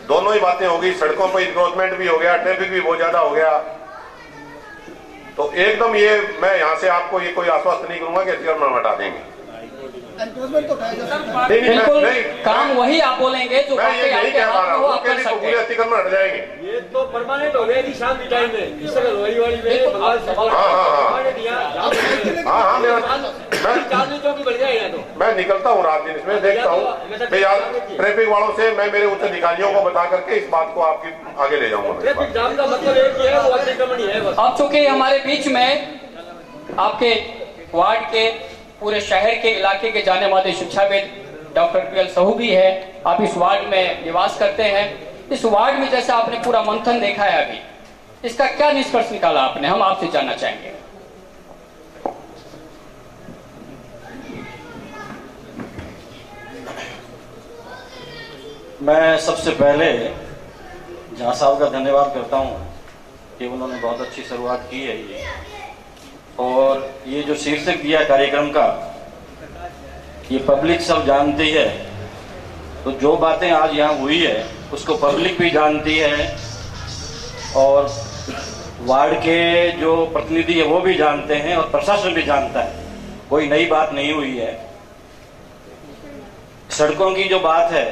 दोनों ही बातें होगी, सड़कों पर इंक्रोचमेंट भी हो गया, ट्रैफिक भी बहुत ज्यादा हो गया। तो एकदम ये मैं यहाँ से आपको ये कोई आश्वस्त नहीं करूंगा कि अतिक्रमण हटा देंगे। बिल्कुल काम वही आप बोलेंगे जो बातें आपके हाथ में हो, आप कर सकते हैं। अतिक्रमण हट जाएंगे। ये तो परमानेंट हो गया शाम के टाइम में, इस तरह वाली मैं निकलता हूँ रात दिन, इसमें देखता हूँ ट्रैफिक वालों से, मैं मेरे उच्च अधिकारियों को बता करके इस बात को आपके आगे ले जाऊंगा। ट्रैफिक जाम का मतलब एक ही है, वो अतिक्रमण ही है बस। अब चूंकि हमारे बीच में आपके वार्ड के, पूरे शहर के इलाके के जाने माने शिक्षाविद डॉक्टर पीएल साहू भी है, आप इस वार्ड में निवास करते हैं। इस वार्ड में जैसे आपने पूरा मंथन देखा है अभी, इसका क्या निष्कर्ष निकाला आपने, हम आपसे जानना चाहेंगे। मैं सबसे पहले जहाँ साहब का धन्यवाद करता हूँ कि उन्होंने बहुत अच्छी शुरुआत की है ये, और ये जो शीर्षक दिया कार्यक्रम का, ये पब्लिक सब जानती है। तो जो बातें आज यहाँ हुई है उसको पब्लिक भी जानती है, और वार्ड के जो प्रतिनिधि है वो भी जानते हैं, और प्रशासन भी जानता है। कोई नई बात नहीं हुई है। सड़कों की जो बात है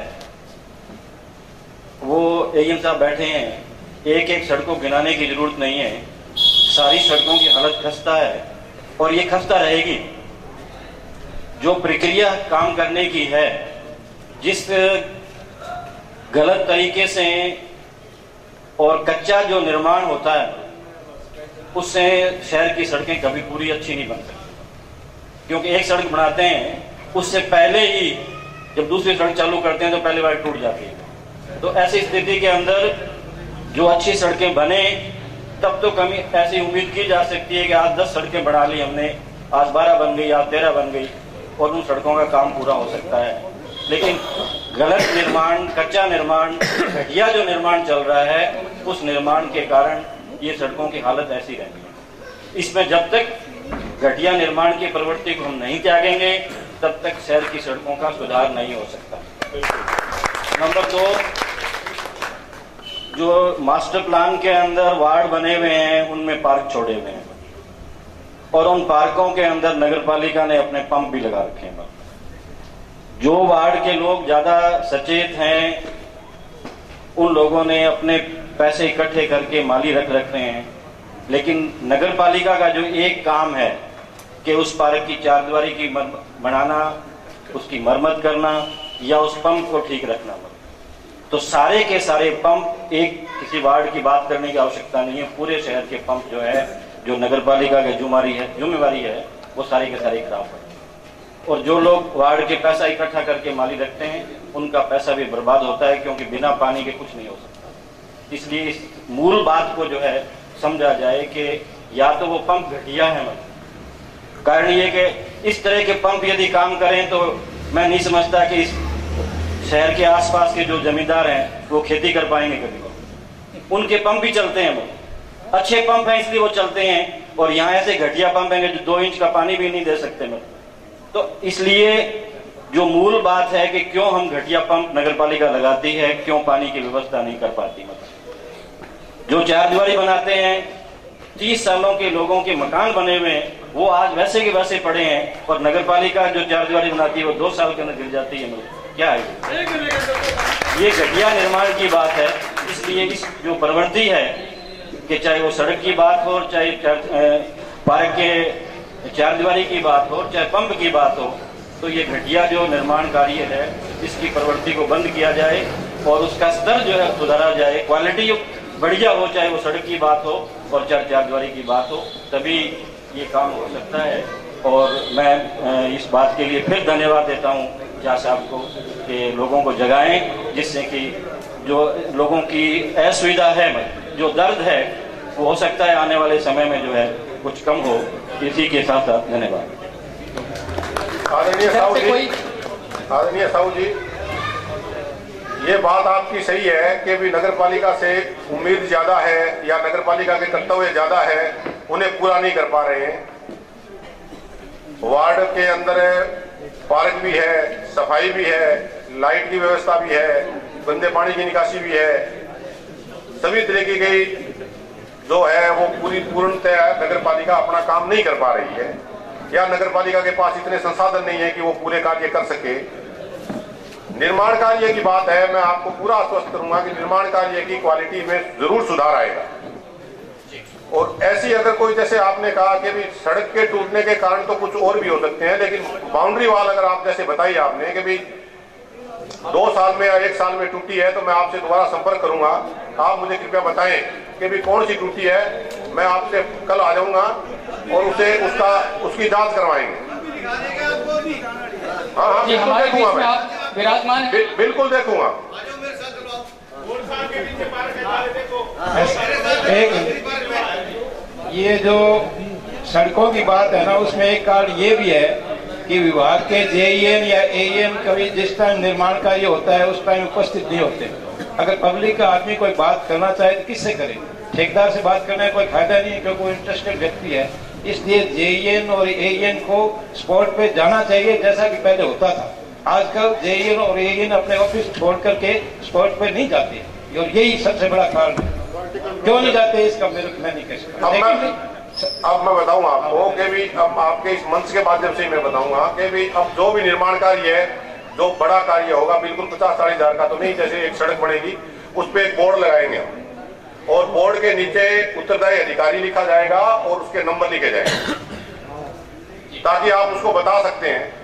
वो एएम साहब बैठे हैं, एक एक सड़क को गिनाने की जरूरत नहीं है। सारी सड़कों की हालत खस्ता है, और ये खस्ता रहेगी। जो प्रक्रिया काम करने की है, जिस गलत तरीके से और कच्चा जो निर्माण होता है, उससे शहर की सड़कें कभी पूरी अच्छी नहीं बन सकती। क्योंकि एक सड़क बनाते हैं, उससे पहले ही जब दूसरी सड़क चालू करते हैं तो पहले वाली टूट जाती है। तो ऐसी स्थिति के अंदर जो अच्छी सड़कें बने, तब तो कमी ऐसी उम्मीद की जा सकती है कि आज 10 सड़कें बढ़ा ली हमने, आज 12 बन गई, आज 13 बन गई, और उन सड़कों का काम पूरा हो सकता है। लेकिन गलत निर्माण, कच्चा निर्माण, घटिया जो निर्माण चल रहा है, उस निर्माण के कारण ये सड़कों की हालत ऐसी रहती है। इसमें जब तक घटिया निर्माण की प्रवृत्ति को हम नहीं त्यागेंगे, तब तक शहर की सड़कों का सुधार नहीं हो सकता। नंबर 2, जो मास्टर प्लान के अंदर वार्ड बने हुए हैं, उनमें पार्क छोड़े हुए हैं, और उन पार्कों के अंदर नगर पालिका ने अपने पंप भी लगा रखे हैं। जो वार्ड के लोग ज्यादा सचेत हैं, उन लोगों ने अपने पैसे इकट्ठे करके माली रख रहे हैं। लेकिन नगर पालिका का जो एक काम है कि उस पार्क की चारदीवारी की बनाना, उसकी मरम्मत करना, या उस पंप को ठीक रखना, तो सारे के सारे पंप, एक किसी वार्ड की बात करने की आवश्यकता नहीं है। पूरे शहर के पंप जो है, जो नगर पालिका की जिम्मेवारी है, वो सारे के सारे खराब है। और जो लोग वार्ड के पैसा इकट्ठा करके माली रखते हैं, उनका पैसा भी बर्बाद होता है, क्योंकि बिना पानी के कुछ नहीं हो सकता। इसलिए इस मूल बात को जो है समझा जाए कि या तो वो पंप घटिया है, कारण ये कि इस तरह के पंप यदि काम करें तो मैं नहीं समझता कि इस शहर के आसपास के जो जमींदार हैं वो खेती कर पाएंगे कभी। उनके पंप भी चलते हैं, वो अच्छे पंप हैं इसलिए वो चलते हैं, और यहाँ ऐसे घटिया पंप हैं जो 2 इंच का पानी भी नहीं दे सकते। तो इसलिए जो मूल बात है कि क्यों हम घटिया पंप नगर पालिका लगाती है, क्यों पानी की व्यवस्था नहीं कर पाती। जो चारदीवारी बनाते हैं, 30 सालों के लोगों के मकान बने हुए हैं, वो आज वैसे के वैसे पड़े हैं, और नगर पालिका जो चारदीवारी बनाती है वो 2 साल के अंदर गिर जाती है। क्या है ये घटिया निर्माण की बात है। इसलिए इस जो प्रवृत्ति है कि चाहे वो सड़क की बात हो, चाहे पार्क के चारदीवारी की बात हो, चाहे पंप की बात हो, तो ये घटिया जो निर्माण कार्य है इसकी प्रवृत्ति को बंद किया जाए और उसका स्तर जो है सुधारा जाए, क्वालिटी बढ़िया हो, चाहे वो सड़क की बात हो और चाहे चारदीवारी की बात हो, तभी ये काम हो सकता है। और मैं इस बात के लिए फिर धन्यवाद देता हूँ शाह साहब को कि लोगों को जगाएं, जिससे कि जो लोगों की असुविधा है, जो दर्द है, वो हो सकता है आने वाले समय में जो है कुछ कम हो। इसी के साथ साथ धन्यवाद। आदरणीय साहू जी, ये बात आपकी सही है कि भी नगर पालिका से उम्मीद ज्यादा है या नगर पालिका के कर्तव्य ज्यादा है, उन्हें पूरा नहीं कर पा रहे हैं। वार्ड के अंदर पार्क भी है, सफाई भी है, लाइट की व्यवस्था भी है, गंदे पानी की निकासी भी है, सभी तरीके की जो है वो पूर्णतः नगर पालिका अपना काम नहीं कर पा रही है, या नगर पालिका के पास इतने संसाधन नहीं है कि वो पूरे कार्य कर सके। निर्माण कार्य की बात है, मैं आपको पूरा आश्वस्त करूंगा कि निर्माण कार्य की क्वालिटी में जरूर सुधार आएगा। और ऐसी अगर कोई, जैसे आपने कहा कि भी सड़क के टूटने के कारण तो कुछ और भी हो सकते हैं, लेकिन बाउंड्री वाल अगर आप जैसे बताई आपने कि भी 2 साल में या 1 साल में टूटी है, तो मैं आपसे दोबारा संपर्क करूंगा। आप मुझे कृपया बताएं कि भी कौन सी टूटी है, मैं आपसे कल आ जाऊंगा और उसकी जांच करवाएंगे। हाँ, देखूंगा मैं, विराजमान है, बिल्कुल देखूंगा। ये जो सड़कों की बात है ना, उसमें एक कारण ये भी है कि विभाग के जेईएन या एईएन कभी जिस टाइम निर्माण कार्य होता है उस टाइम उपस्थित नहीं होते। अगर पब्लिक का आदमी कोई बात करना चाहे तो किससे करे? ठेकेदार से बात करने का कोई फायदा नहीं है क्योंकि वो इंटरेस्टेड व्यक्ति है। इसलिए जेईएन और एईएन को स्पॉट पे जाना चाहिए जैसा कि पहले होता था। आजकल जेईएन और एईएन अपने ऑफिस छोड़ करके स्पॉट पे नहीं जाते, और यही सबसे बड़ा कारण है। क्यों नहीं जाते इसका मैं नहीं कह सकता। अब मैं बताऊं आपको कि भी अब आपके इस मंच के माध्यम से मैं बताऊंगा कि भी अब जो भी निर्माण कार्य है, जो बड़ा कार्य होगा, बिल्कुल 50-40 हजार का तो नहीं, जैसे एक सड़क बनेगी उस पर एक बोर्ड लगाएंगे और बोर्ड के नीचे उत्तरदायी अधिकारी लिखा जाएगा और उसके नंबर लिखे जाएंगे, ताकि आप उसको बता सकते हैं।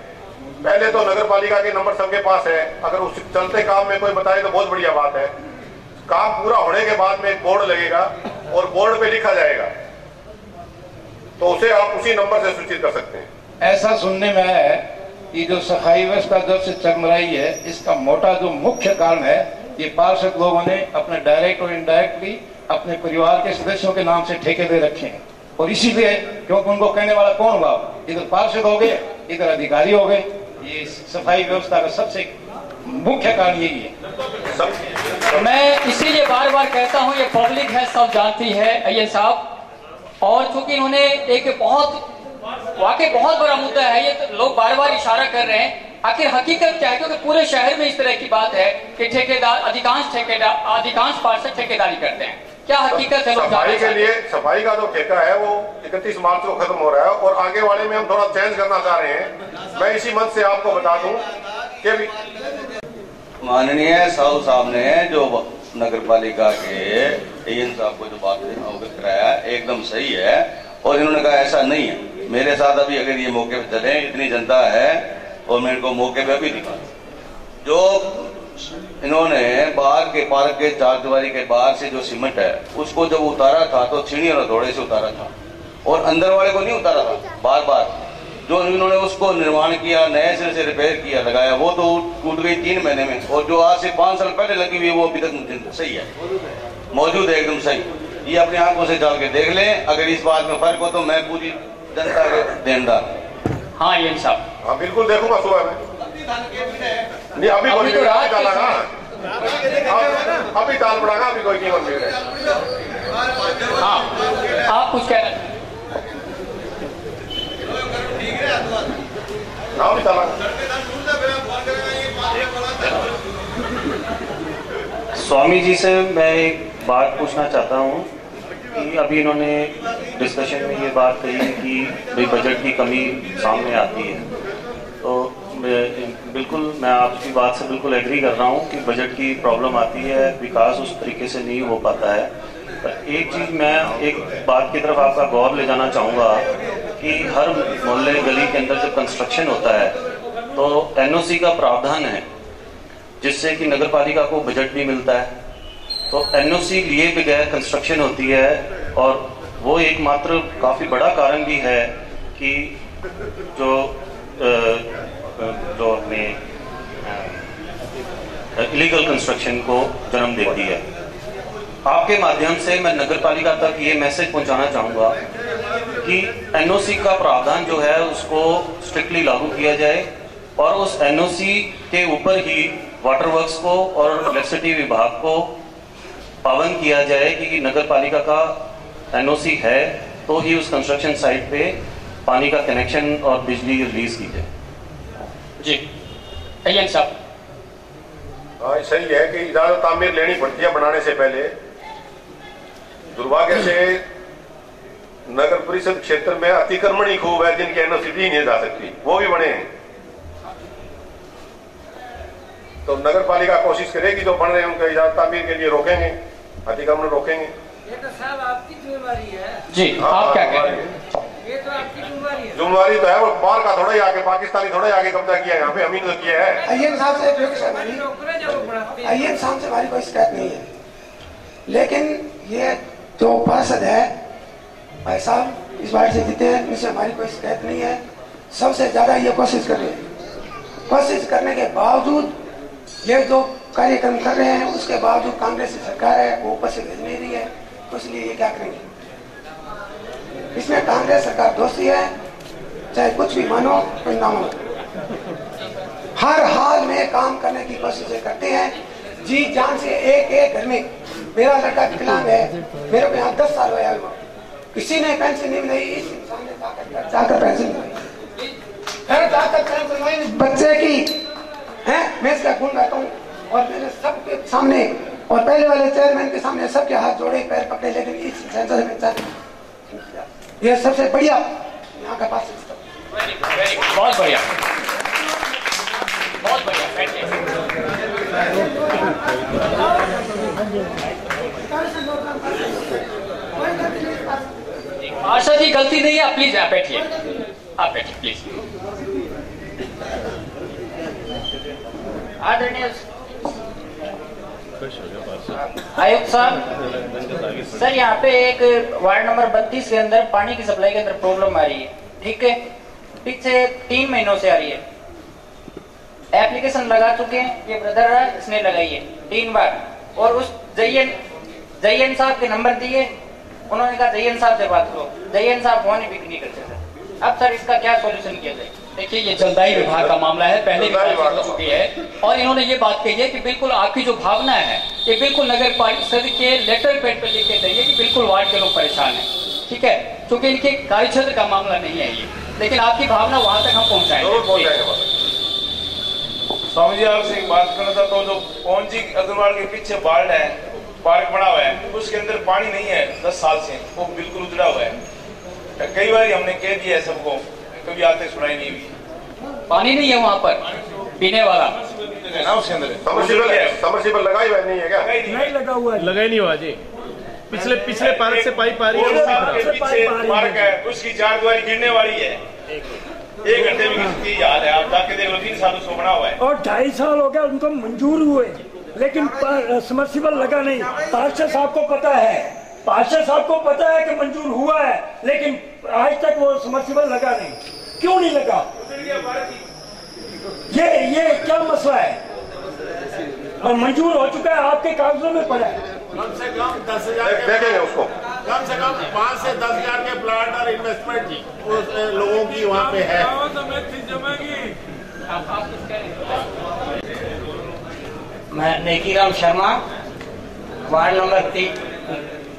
पहले तो नगर पालिका के नंबर सबके पास है, अगर उस चलते काम में कोई बताए तो बहुत बढ़िया बात है। काम पूरा होने के बाद में एक बोर्ड लगेगा और बोर्ड पे लिखा जाएगा, तो उसे आप उसी नंबर से सूचित कर सकते हैं। ऐसा सुनने में आया है कि जो सफाई व्यवस्था जब से चल रही है, इसका मोटा जो मुख्य कारण है, ये पार्षद लोगों ने अपने डायरेक्ट और इनडायरेक्टली अपने परिवार के सदस्यों के नाम से ठेके दे रखे हैं। और इसीलिए क्योंकि उनको कहने वाला कौन हुआ, इधर पार्षद हो गए, इधर अधिकारी हो गए। ये सफाई व्यवस्था का सबसे मुख्य कारण यही है। मैं इसीलिए बार बार कहता हूं, ये पब्लिक है, सब जानती है अय्यर साहब, और चूंकि इन्होंने एक वाकई बहुत बड़ा मुद्दा है, ये तो लोग बार बार इशारा कर रहे हैं। आखिर हकीकत क्या है? क्योंकि पूरे शहर में इस तरह की बात है कि अधिकांश पार्षद ठेकेदारी करते हैं। क्या हकीकत है? सफाई के लिए सफाई का जो ठेका है वो 31 मार्च को खत्म हो रहा है और आगे वाले में हम थोड़ा चेंज करना चाह रहे हैं। मैं इसी मंच से आपको बता दूं कि माननीय साहू साहब ने जो नगर पालिका के एएन साहब को जो बात अवगत कराया एकदम सही है, और इन्होंने कहा ऐसा नहीं है। मेरे साथ अभी अगर ये मौके पे चले, इतनी जनता है और मैं इनको मौके पे अभी दिखा, जो इन्होंने बाहर के पार्क के चारदीवारी के बाहर से जो सीमेंट है उसको जब उतारा था तो सीढ़ी और थोड़े से उतारा था, और अंदर वाले को नहीं उतारा था। बार बार जो इन्होंने उसको निर्माण किया, नए सिरे से रिपेयर किया, लगाया, वो तो टूट गई 3 महीने में, और जो आज से 5 साल पहले लगी हुई वो अभी तक सही है, मौजूद है, एकदम सही। ये अपनी आंखों से डाल के देख लें। अगर इस बात में फर्क हो तो मैं पूरी जनता के देनदार। हाँ ये साहब, हाँ बिल्कुल देखूंगा सुबह में। नहीं अभी कोई तो रात डाला ना, अभी डाल पड़ागा, अभी कोई कीमत नहीं है। हाँ आप कुछ कह रहे हैं? स्वामी जी से मैं एक बात पूछना चाहता हूँ कि अभी इन्होंने डिस्कशन में ये बात कही है कि भाई बजट की कमी सामने आती है, तो बिल्कुल मैं आपकी बात से बिल्कुल एग्री कर रहा हूँ कि बजट की प्रॉब्लम आती है, विकास उस तरीके से नहीं हो पाता है। पर एक चीज़ मैं एक बात की तरफ आपका गौर ले जाना चाहूँगा कि हर मोहल्ले गली के अंदर जब कंस्ट्रक्शन होता है तो एनओसी का प्रावधान है जिससे कि नगर पालिका को बजट भी मिलता है। तो एनओसी लिए बगैर कंस्ट्रक्शन होती है और वो एकमात्र काफ़ी बड़ा कारण भी है कि जो अपने इलीगल कंस्ट्रक्शन को जन्म देती है। आपके माध्यम से मैं नगर पालिका तक ये मैसेज पहुंचाना चाहूँगा कि एनओसी का प्रावधान जो है उसको स्ट्रिक्टली लागू किया जाए और उस एनओसी के ऊपर ही वाटर वर्क्स को और इलेक्ट्रिसिटी विभाग को पाबंद किया जाए कि नगर पालिका का एनओसी है तो ही उस कंस्ट्रक्शन साइट पे पानी का कनेक्शन और बिजली रिलीज की जाए। जी अय्यन साहब। हाँ सही है कि इजाजत तामीर लेनी पड़ती है बनाने से पहले। दुर्भाग्य से नगर परिषद क्षेत्र में अतिक्रमण ही खूब है जिनकी एनओसी दी नहीं जा सकती, वो भी बने हैं। तो नगर पालिका कोशिश करेगी जो बन रहे हैं उनका इजाजत तामीर के लिए रोकेंगे, अतिक्रमण रोकेंगे। ये तो साहब आपकी जिम्मेवारी है। जी आप क्या कह रहे हैं? ये तो आपकी जिम्मेवारी है। जिम्मेवारी तो है, वो बाहर का थोड़ा ही आके पाकिस्तानी थोड़ा ही आके कब्जा किया है, यहाँ पे अमीन तो किया है। अय्यन साहब से अय्यन साहब से हमारी कोई शिकायत नहीं है, लेकिन ये जो पार्षद है भाई साहब इस बार से जीते हैं, इनसे हमारी कोई शिकायत नहीं है। सबसे ज्यादा ये कोशिश कर रहे हैं, कोशिश करने के बावजूद ये जो कार्यक्रम कर रहे हैं उसके बावजूद कांग्रेस की सरकार है वो ऊपर से भेज नहीं रही है, तो इसलिए ये क्या करेंगे? इसमें कांग्रेस सरकार दोषी है, चाहे कुछ भी मानो कोई ना मानो, हर हाल में काम करने की कोशिश करते हैं जी जान से। एक एक घर में मेरा लड़का विकलांग है, मेरे को यहाँ 10 साल हुआ है, किसी ने पेंशन नहीं मिली, इस इंसान ने जाकर पेंशन मिलाई, जाकर पेंशन मिलाई बच्चे की है। मैं इसका गुण गाता हूँ और मैंने सबके सामने और पहले वाले चेयरमैन के सामने सबके हाथ जोड़े पैर पकड़े, लेकिन इस सेंसर में ये सबसे बढ़िया यहाँ का पास। बहुत बढ़िया, बहुत बढ़िया। आशा जी गलती नहीं है, आप प्लीज आप बैठिए, आप बैठिए प्लीज। आदरणीय आयुक्त साहब, सर यहाँ पे एक वार्ड नंबर 32 के अंदर पानी की सप्लाई के अंदर प्रॉब्लम आ रही है, ठीक है, पीछे 3 महीनों से आ रही है। एप्लीकेशन लगा चुके हैं, ये ब्रदर है इसने लगाई है 3 बार, और उस जयन साहब के नंबर दिए, उन्होंने कहा जयन साहब से बात करो, जयन साहब फोन ही पिक नहीं करते सर। अब सर इसका क्या सॉल्यूशन किया जाए? देखिए ये जलदाई विभाग का मामला है, पहले भी बात हो चुकी है और इन्होंने ये बात कही है कि बिल्कुल आपकी जो भावना है ये बिल्कुल नगर परिषद के लेटर पैड पर लिख के चाहिए कि बिल्कुल वार्ड के लोग परेशान हैं, ठीक है, क्योंकि इनके कार्य क्षेत्र का मामला नहीं है ये, लेकिन आपकी भावना वहां तक हम पहुंचाएंगे। स्वामी जी आपसे एक बात करना चाहता हूँ, जो पौंजी अग्रवाल के पीछे वार्ड है, पार्क बना हुआ है, उसके अंदर पानी नहीं है 10 साल से, वो बिल्कुल उजड़ा हुआ है। कई बार हमने कह दिया है सबको, कभी आते सुनाई नहीं हुई। पानी नहीं है वहाँ पर पीने वाला ना, उसके अंदर समरसीबल लगाई हुआ नहीं है क्या? नहीं लगा हुआ है, लगा ही नहीं हुआ जी। पिछले पार्क से पाइप आ रही है, पार्क है उसकी 4 दीवारी गिरने वाली है, 1 घंटे में किसकी याद है, आप जाके देख लो, 3 साल उसको बना हुआ है और 2.5 साल हो गया उनको मंजूर हुए, लेकिन समरसीबल लगा नहीं। पार्षद साहब को पता है, पार्षद साहब को पता है कि मंजूर हुआ है, लेकिन आज तक वो समरसीबल लगा नहीं। क्यों नहीं लगा? ये क्या मसला है? और मंजूर हो चुका है, आपके कागजों में पड़ा है। कम से कम 10,000 देखेंगे उसको, कम से कम 5 से 10,000 के प्लाट और इन्वेस्टमेंट जी उस लोगों की वहाँ पे है। मैं नेकीराम शर्मा वार्ड नंबर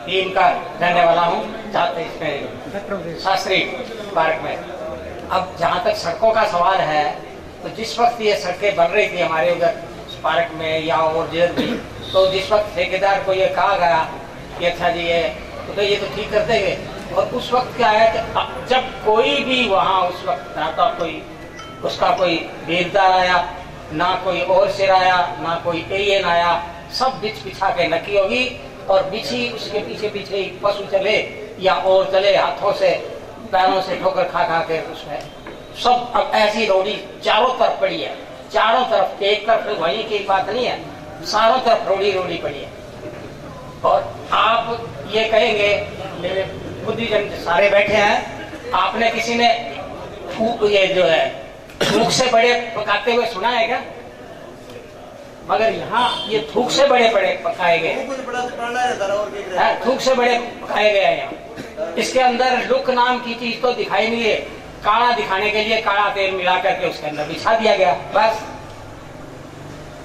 3 का रहने वाला हूँ, छात्र इसमें शास्त्री पार्क में। अब जहाँ तक सड़कों का सवाल है, तो जिस वक्त ये सड़कें बन रही थी हमारे उधर पार्क में या और जिधर भी, तो जिस वक्त ठेकेदार को ये कहा गया कि अच्छा जी ये तो ये तो ठीक कर देंगे। और उस वक्त क्या है कि जब कोई भी वहाँ उस वक्त ना तो कोई उसका कोई बेलदार आया, ना कोई और सिर आया, ना कोई एएन आया, सब बिछ बिछा के नकी होगी और बिछी उसके पीछे पीछे पशु चले या और चले, हाथों से पैरों से ठोकर खा खा के उसमें सब। अब ऐसी रोड़ी चारों तरफ पड़ी है, चारों तरफ, एक तरफ वही की बात नहीं है, चारों तरफ रोड़ी रोड़ी पड़ी है। और आप ये कहेंगे, मेरे बुद्धिजन सारे बैठे हैं, आपने किसी ने ये जो है थूक से बड़े पकाते हुए सुना है क्या? मगर यहाँ ये थूक से बड़े बड़े पकाए गए, थूक से बड़े पकाए गए हैं यहाँ। इसके अंदर लुक नाम की चीज तो दिखाई नहीं है, काला दिखाने के लिए काला तेल मिला करके उसके अंदर बिछा दिया गया बस।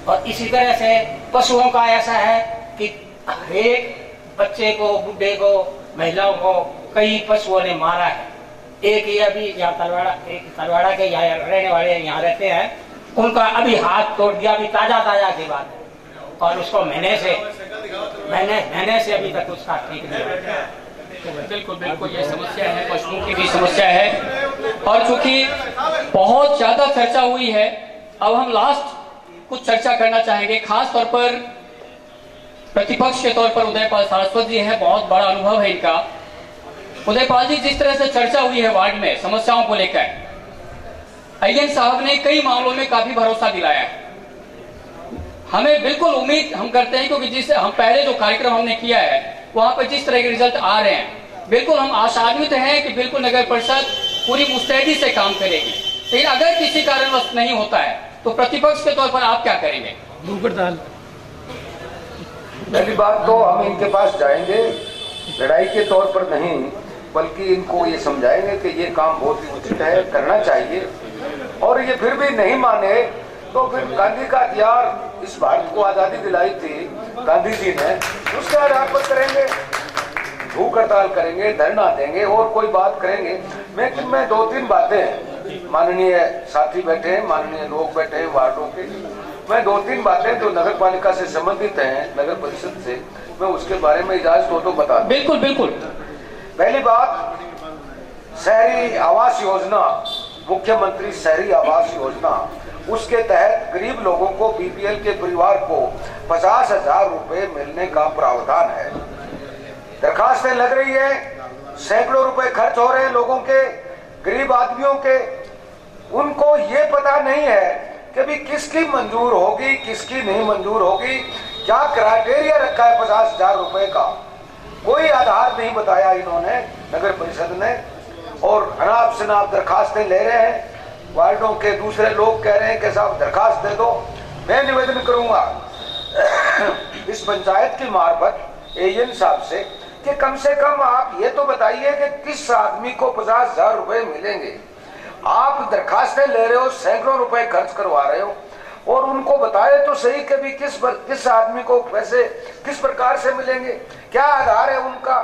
और इसी तरह से पशुओं का ऐसा है कि हर एक बच्चे को, बुढ़े को, महिलाओं को कई पशुओं ने मारा है। एक ही अभी यहाँ तलवाड़ा के यहाँ रहने वाले यहाँ रहते हैं, उनका अभी हाथ तोड़ दिया, अभी ताजा ताजा की बात है, और उसको महीने से अभी तक उसका ठीक नहीं हुआ। बिल्कुल बिल्कुल ये समस्या है, पशुओं की भी समस्या है। और चूंकि बहुत ज्यादा चर्चा हुई है, अब हम लास्ट कुछ चर्चा करना चाहेंगे। खास तौर पर प्रतिपक्ष के तौर पर उदयपाल सारस्वत जी है, बहुत बड़ा अनुभव है इनका। उदयपाल जी, जिस तरह से चर्चा हुई है वार्ड में समस्याओं को लेकर, अय्यर साहब ने कई मामलों में काफी भरोसा दिलाया है। हमें बिल्कुल उम्मीद हम करते हैं, क्योंकि जिस हम पहले जो कार्यक्रम हमने किया है वहां पर जिस तरह के रिजल्ट आ रहे हैं, बिल्कुल हम आशान्वित हैं कि बिल्कुल नगर परिषद पूरी मुस्तैदी से काम करेगी। लेकिन अगर किसी कारणवश नहीं होता है तो प्रतिपक्ष के तौर पर आप क्या करेंगे? पहली बात तो हम इनके पास जाएंगे, लड़ाई के तौर पर नहीं, बल्कि इनको ये समझाएंगे कि ये काम बहुत ही उचित है, करना चाहिए। और ये फिर भी नहीं माने तो फिर गांधी का हथियार इस भारत को आजादी दिलाई थी गांधी जी ने, उसके आधार पर करेंगे, भूख हड़ताल करेंगे, धरना देंगे और कोई बात करेंगे। लेकिन मैं 2-3 बातें, माननीय साथी बैठे हैं, माननीय लोग बैठे हैं वार्डों के, मैं 2-3 बातें जो नगर पालिका से संबंधित हैं, नगर परिषद से, मैं उसके बारे में इजाजत हो तो बता दूं। बिल्कुल बिल्कुल। पहली बात, शहरी आवास योजना, मुख्यमंत्री शहरी आवास योजना, उसके तहत गरीब लोगों को, बीपीएल के परिवार को 50,000 रुपए मिलने का प्रावधान है। दरखास्तें लग रही है, सैकड़ों रुपए खर्च हो रहे हैं लोगों के, गरीब आदमियों के। उनको ये पता नहीं है कि भी किसकी मंजूर होगी, किसकी नहीं मंजूर होगी, क्या क्राइटेरिया रखा है 50,000 रुपए का, कोई आधार नहीं बताया इन्होंने, नगर परिषद ने। और अनाप शनाप दरखास्तें ले रहे हैं, वार्डों के दूसरे लोग कह रहे हैं कि साहब दरखास्त दे दो। मैं निवेदन करूंगा इस पंचायत की मार्फत एएन साहब से कि कम से कम आप ये तो बताइए कि किस आदमी को 50,000 रुपए मिलेंगे। आप दरखास्तें ले रहे हो, सैकड़ों रुपए खर्च करवा रहे हो, और उनको बताए तो सही कि भी किस आदमी को पैसे किस प्रकार से मिलेंगे, क्या आधार है उनका।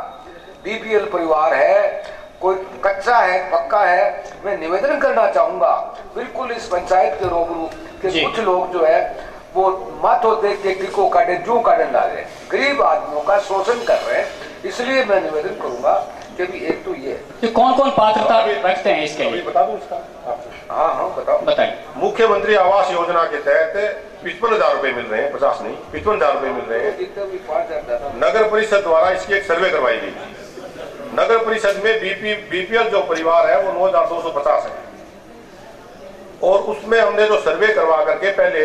बीपीएल परिवार है, कोई कच्चा है, पक्का है। मैं निवेदन करना चाहूंगा बिल्कुल इस पंचायत के रूबरू कि कुछ लोग जो है वो माथों देख के टिको काटे, जू काटे डाले, गरीब आदमियों का शोषण कर रहे हैं। इसलिए मैं निवेदन करूंगा कि भी एक तो ये तो कौन कौन पात्रता रखते हैं इसके लिए, बता दूं उसका? हाँ बताओ, बताइए। मुख्यमंत्री आवास योजना के तहत 55,000 रुपए मिल रहे हैं, 50 नहीं, 55,000 रुपए मिल रहे हैं। नगर परिषद द्वारा इसकी एक सर्वे करवाई गई। नगर परिषद में बीपीएल जो परिवार है वो 9,250 है, और उसमें हमने जो सर्वे करवा करके पहले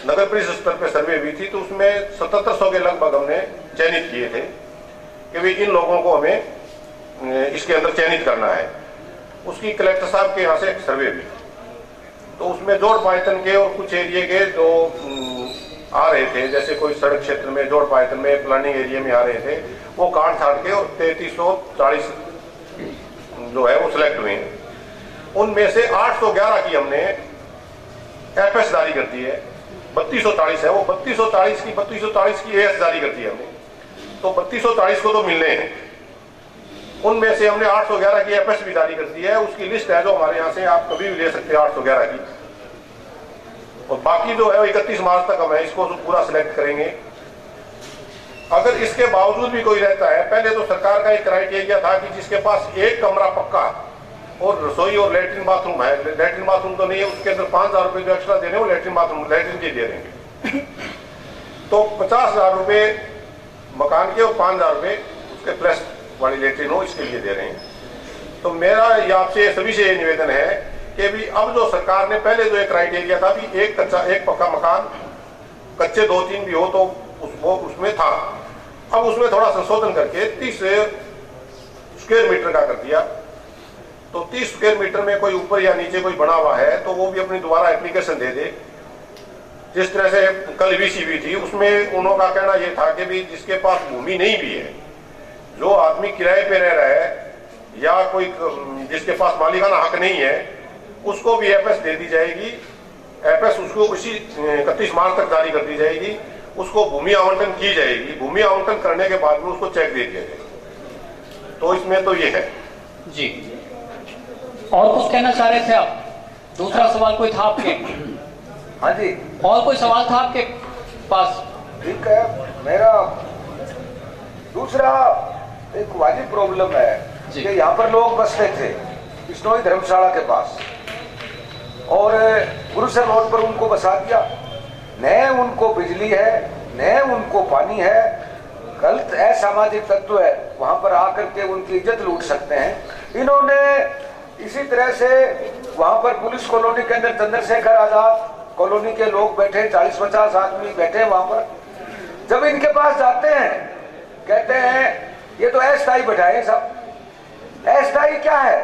नगर परिषद स्तर पर सर्वे हुई थी, तो उसमें 7700 के लगभग हमने चयनित किए थे कि भाई इन लोगों को हमें इसके अंदर चयनित करना है। उसकी कलेक्टर साहब के यहाँ से एक सर्वे हुई, तो उसमें जोड़ पायतन के और कुछ एरिया के जो आ रहे थे, जैसे कोई सड़क क्षेत्र में, जोड़ पायतन में, प्लानिंग एरिया में आ रहे थे, वो काट छाट के और 3340 जो है वो सिलेक्ट हुए हैं। उनमें से 811 की हमने एफएस जारी कर दी है, 3240 है वो, 3240 की एएस जारी कर दी है हमने, तो 3240 को तो मिलने हैं। उनमें से हमने 811 की एफएस भी जारी कर दी है, उसकी लिस्ट है जो हमारे यहाँ से आप कभी भी ले सकते हैं 811 की। और बाकी जो है 31 मार्च तक हम इसको पूरा सिलेक्ट करेंगे। अगर इसके बावजूद भी कोई रहता है, पहले तो सरकार का एक क्राइटेरिया था कि जिसके पास एक कमरा पक्का और रसोई और लेटरिन बाथरूम है, लेटरिन बाथरूम तो नहीं है, उसके अंदर 5,000 रुपए जो एक्स्ट्रा दे रहे हैं वो लेटरिन बाथरूम लेटरिन के दे रहे हैं, तो 50,000 रुपए मकान के और 5,000 रुपए उसके प्लस वाली लेटरिन हो इसके लिए दे रहे हैं। तो मेरा आपसे सभी से ये निवेदन है कि भी अब जो सरकार ने पहले जो एक क्राइटेरिया था भी एक कच्चा एक पक्का मकान, कच्चे 2-3 भी हो तो वो उसमें था, अब उसमें थोड़ा संशोधन करके 30 स्क्वायर मीटर का कर दिया। तो 30 स्क्वायर मीटर में कोई ऊपर या नीचे कोई बना हुआ है तो वो भी अपनी दोबारा एप्लीकेशन दे दे। जिस तरह से कल VCB थी उसमें उन्होंने कहना यह था कि भी जिसके पास भूमि नहीं भी है, जो आदमी किराए पे रह रहा है या कोई जिसके पास मालिकाना हक नहीं है, उसको भी FS दे दी जाएगी। FS उसको उसी 31 मार्च तक जारी कर दी जाएगी, उसको भूमि आवंटन की जाएगी, भूमि आवंटन करने के बाद में उसको चेक दे दिया जाएगा। तो इसमें तो ये है जी। और कुछ कहना चाह रहे थे आप? दूसरा सवाल कोई था आपके? हाँ जी, और कोई सवाल था आपके पास? ठीक है, मेरा दूसरा एक वाजिब प्रॉब्लम है कि यहाँ पर लोग बसते थे बिश्नोई धर्मशाला के पास और गुरुसर रोड पर उनको बसा दिया, न उनको बिजली है न उनको पानी है। गलत असामाजिक तत्व है, वहां पर आकर के उनकी इज्जत लूट सकते हैं। इन्होंने इसी तरह से वहां पर पुलिस कॉलोनी के अंदर चंद्रशेखर आजाद कॉलोनी के लोग बैठे, 40-50 आदमी बैठे वहां पर। जब इनके पास जाते हैं कहते हैं ये तो अस्थायी बैठाए सब। अस्थायी क्या है,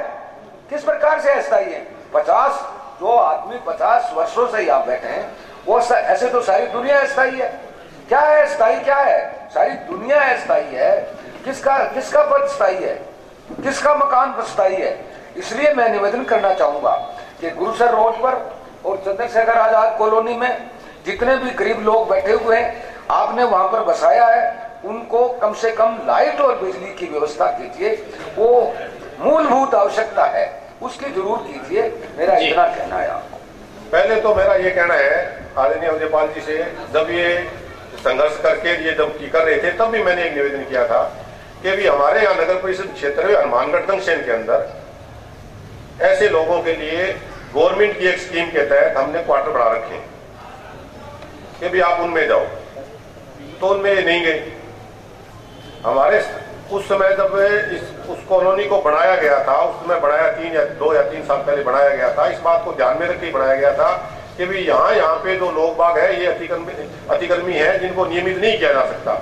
किस प्रकार से अस्थायी है? 50 जो आदमी 50 वर्षों से यहाँ बैठे हैं वो ऐसे तो सारी दुनिया अस्थायी है। क्या है अस्थायी, क्या है? सारी दुनिया अस्थायी है। किसका पद स्थायी है, किसका मकान स्थायी है? इसलिए मैं निवेदन करना चाहूंगा कि गुरुसर रोड पर और चंद्रशेखर आजाद कॉलोनी में जितने भी गरीब लोग बैठे हुए हैं आपने वहां पर बसाया है, उनको कम से कम लाइट और बिजली की व्यवस्था कीजिए। वो मूलभूत आवश्यकता है, उसकी जरूर कीजिए। मेरा इतना कहना है आपको। पहले तो मेरा ये कहना है आदरणीय अवधेपाल जी से, जब ये संघर्ष करके ये जब कर रहे थे तब भी मैंने एक निवेदन किया था कि भी हमारे यहाँ नगर परिषद क्षेत्र में हनुमानगढ़ जंक्शन के अंदर ऐसे लोगों के लिए गवर्नमेंट की एक स्कीम के तहत हमने क्वार्टर बना रखे हैं कि भी आप उनमें जाओ, तो उनमें नहीं गए। हमारे उस समय जब उस कॉलोनी को बनाया गया था, उस समय बनाया 2 या 3 साल पहले बनाया गया था, इस बात को ध्यान में रख के बनाया गया था कि भी यहाँ पे जो लोग बाग है ये अतिक्रमी है जिनको नियमित नहीं किया जा सकता।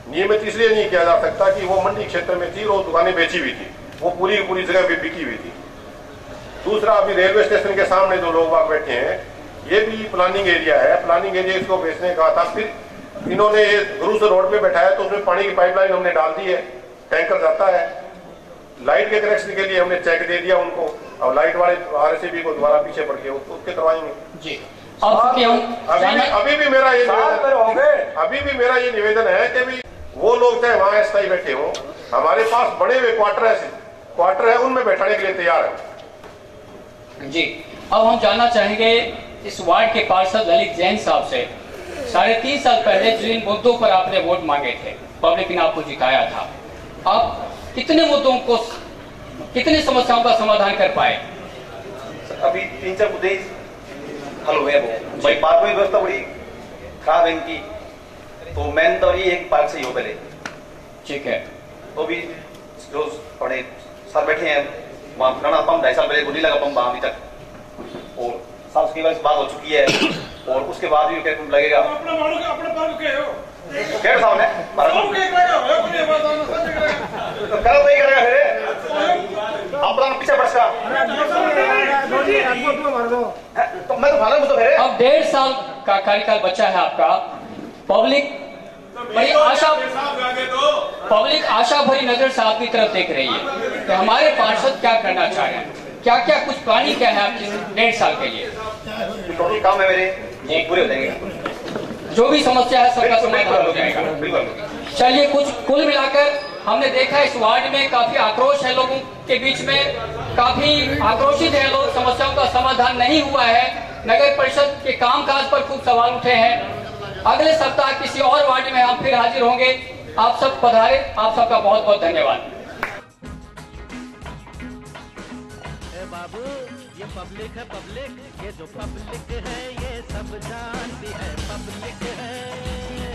नियमित इसलिए नहीं किया जा सकता कि वो मंडी क्षेत्र में थी और दुकानें बेची हुई थी, वो पूरी जगह पे बिकी हुई थी। दूसरा, अभी रेलवे स्टेशन के सामने जो लोग बाग बैठे हैं ये भी प्लानिंग एरिया है, प्लानिंग एरिया इसको बेचने का था। फिर इन्होंने गुरुसर रोड पे बैठाया तो उसमें पानी की पाइपलाइन हमने डाल दी है, टैंकर जाता है। लाइट के कनेक्शन के लिए हमने चेक दे दिया उनको, अब लाइट वाले RSB को दोबारा पीछे पड़ के उसके करवाएंगे जी। अभी भी मेरा ये निवेदन है कि भी वो लोग चाहे वहां अस्थायी बैठे हो, हमारे पास बड़े हुए क्वार्टर है उनमें बैठाने के लिए तैयार है जी। अब हम जानना चाहेंगे इस वार्ड के पार्षद ललित जैन साहब से, 3.5 साल पहले जिन मुद्दों पर आपने वोट मांगे थे, पब्लिक ने आपको जिताया था, आप कितने मुद्दों को, कितनी समस्याओं का समाधान कर पाए? अभी 3-4 मुद्दे हल हुए। वो भाई पार्क में व्यवस्था बड़ी खराब है इनकी, तो मैन तो ये एक पार्क से ही हो पहले, ठीक है। तो भी जो बड़े सर बैठे हैं वहाँ पुराना पंप 2.5 साल पहले गुडी लगा पंप अभी तक, और साफ सफाई वाली बात हो चुकी है, और उसके बाद भी पंप लगेगा। क्या साहब ने करो नहीं करेगा फिर आप पीछे बढ़ा तो मैं तो भाला तो फिर। अब 1.5 साल का कार्यकाल बचा है आपका, पब्लिक बड़ी आशा भरी नजर से आपकी तरफ देख रही है कि हमारे पार्षद क्या करना चाह रहे हैं, क्या क्या कुछ प्लानिंग क्या है आपकी 1.5 साल के लिए? टोटल काम है मेरे पूरे हो जाएंगे, जो भी समस्या है सबका समाधान हो जाएगा। चलिए, कुछ कुल मिलाकर हमने देखा इस वार्ड में काफी आक्रोश है, लोगों के बीच में काफी आक्रोशित है लोग, समस्याओं का समाधान नहीं हुआ है, नगर परिषद के कामकाज पर खूब सवाल उठे हैं। अगले सप्ताह किसी और वार्ड में हम फिर हाजिर होंगे। आप सब पधारे, आप सबका बहुत बहुत धन्यवाद। बाबू ये पब्लिक है, पब्लिक, ये जो पब्लिक है ये सब जानती है, पब्लिक है।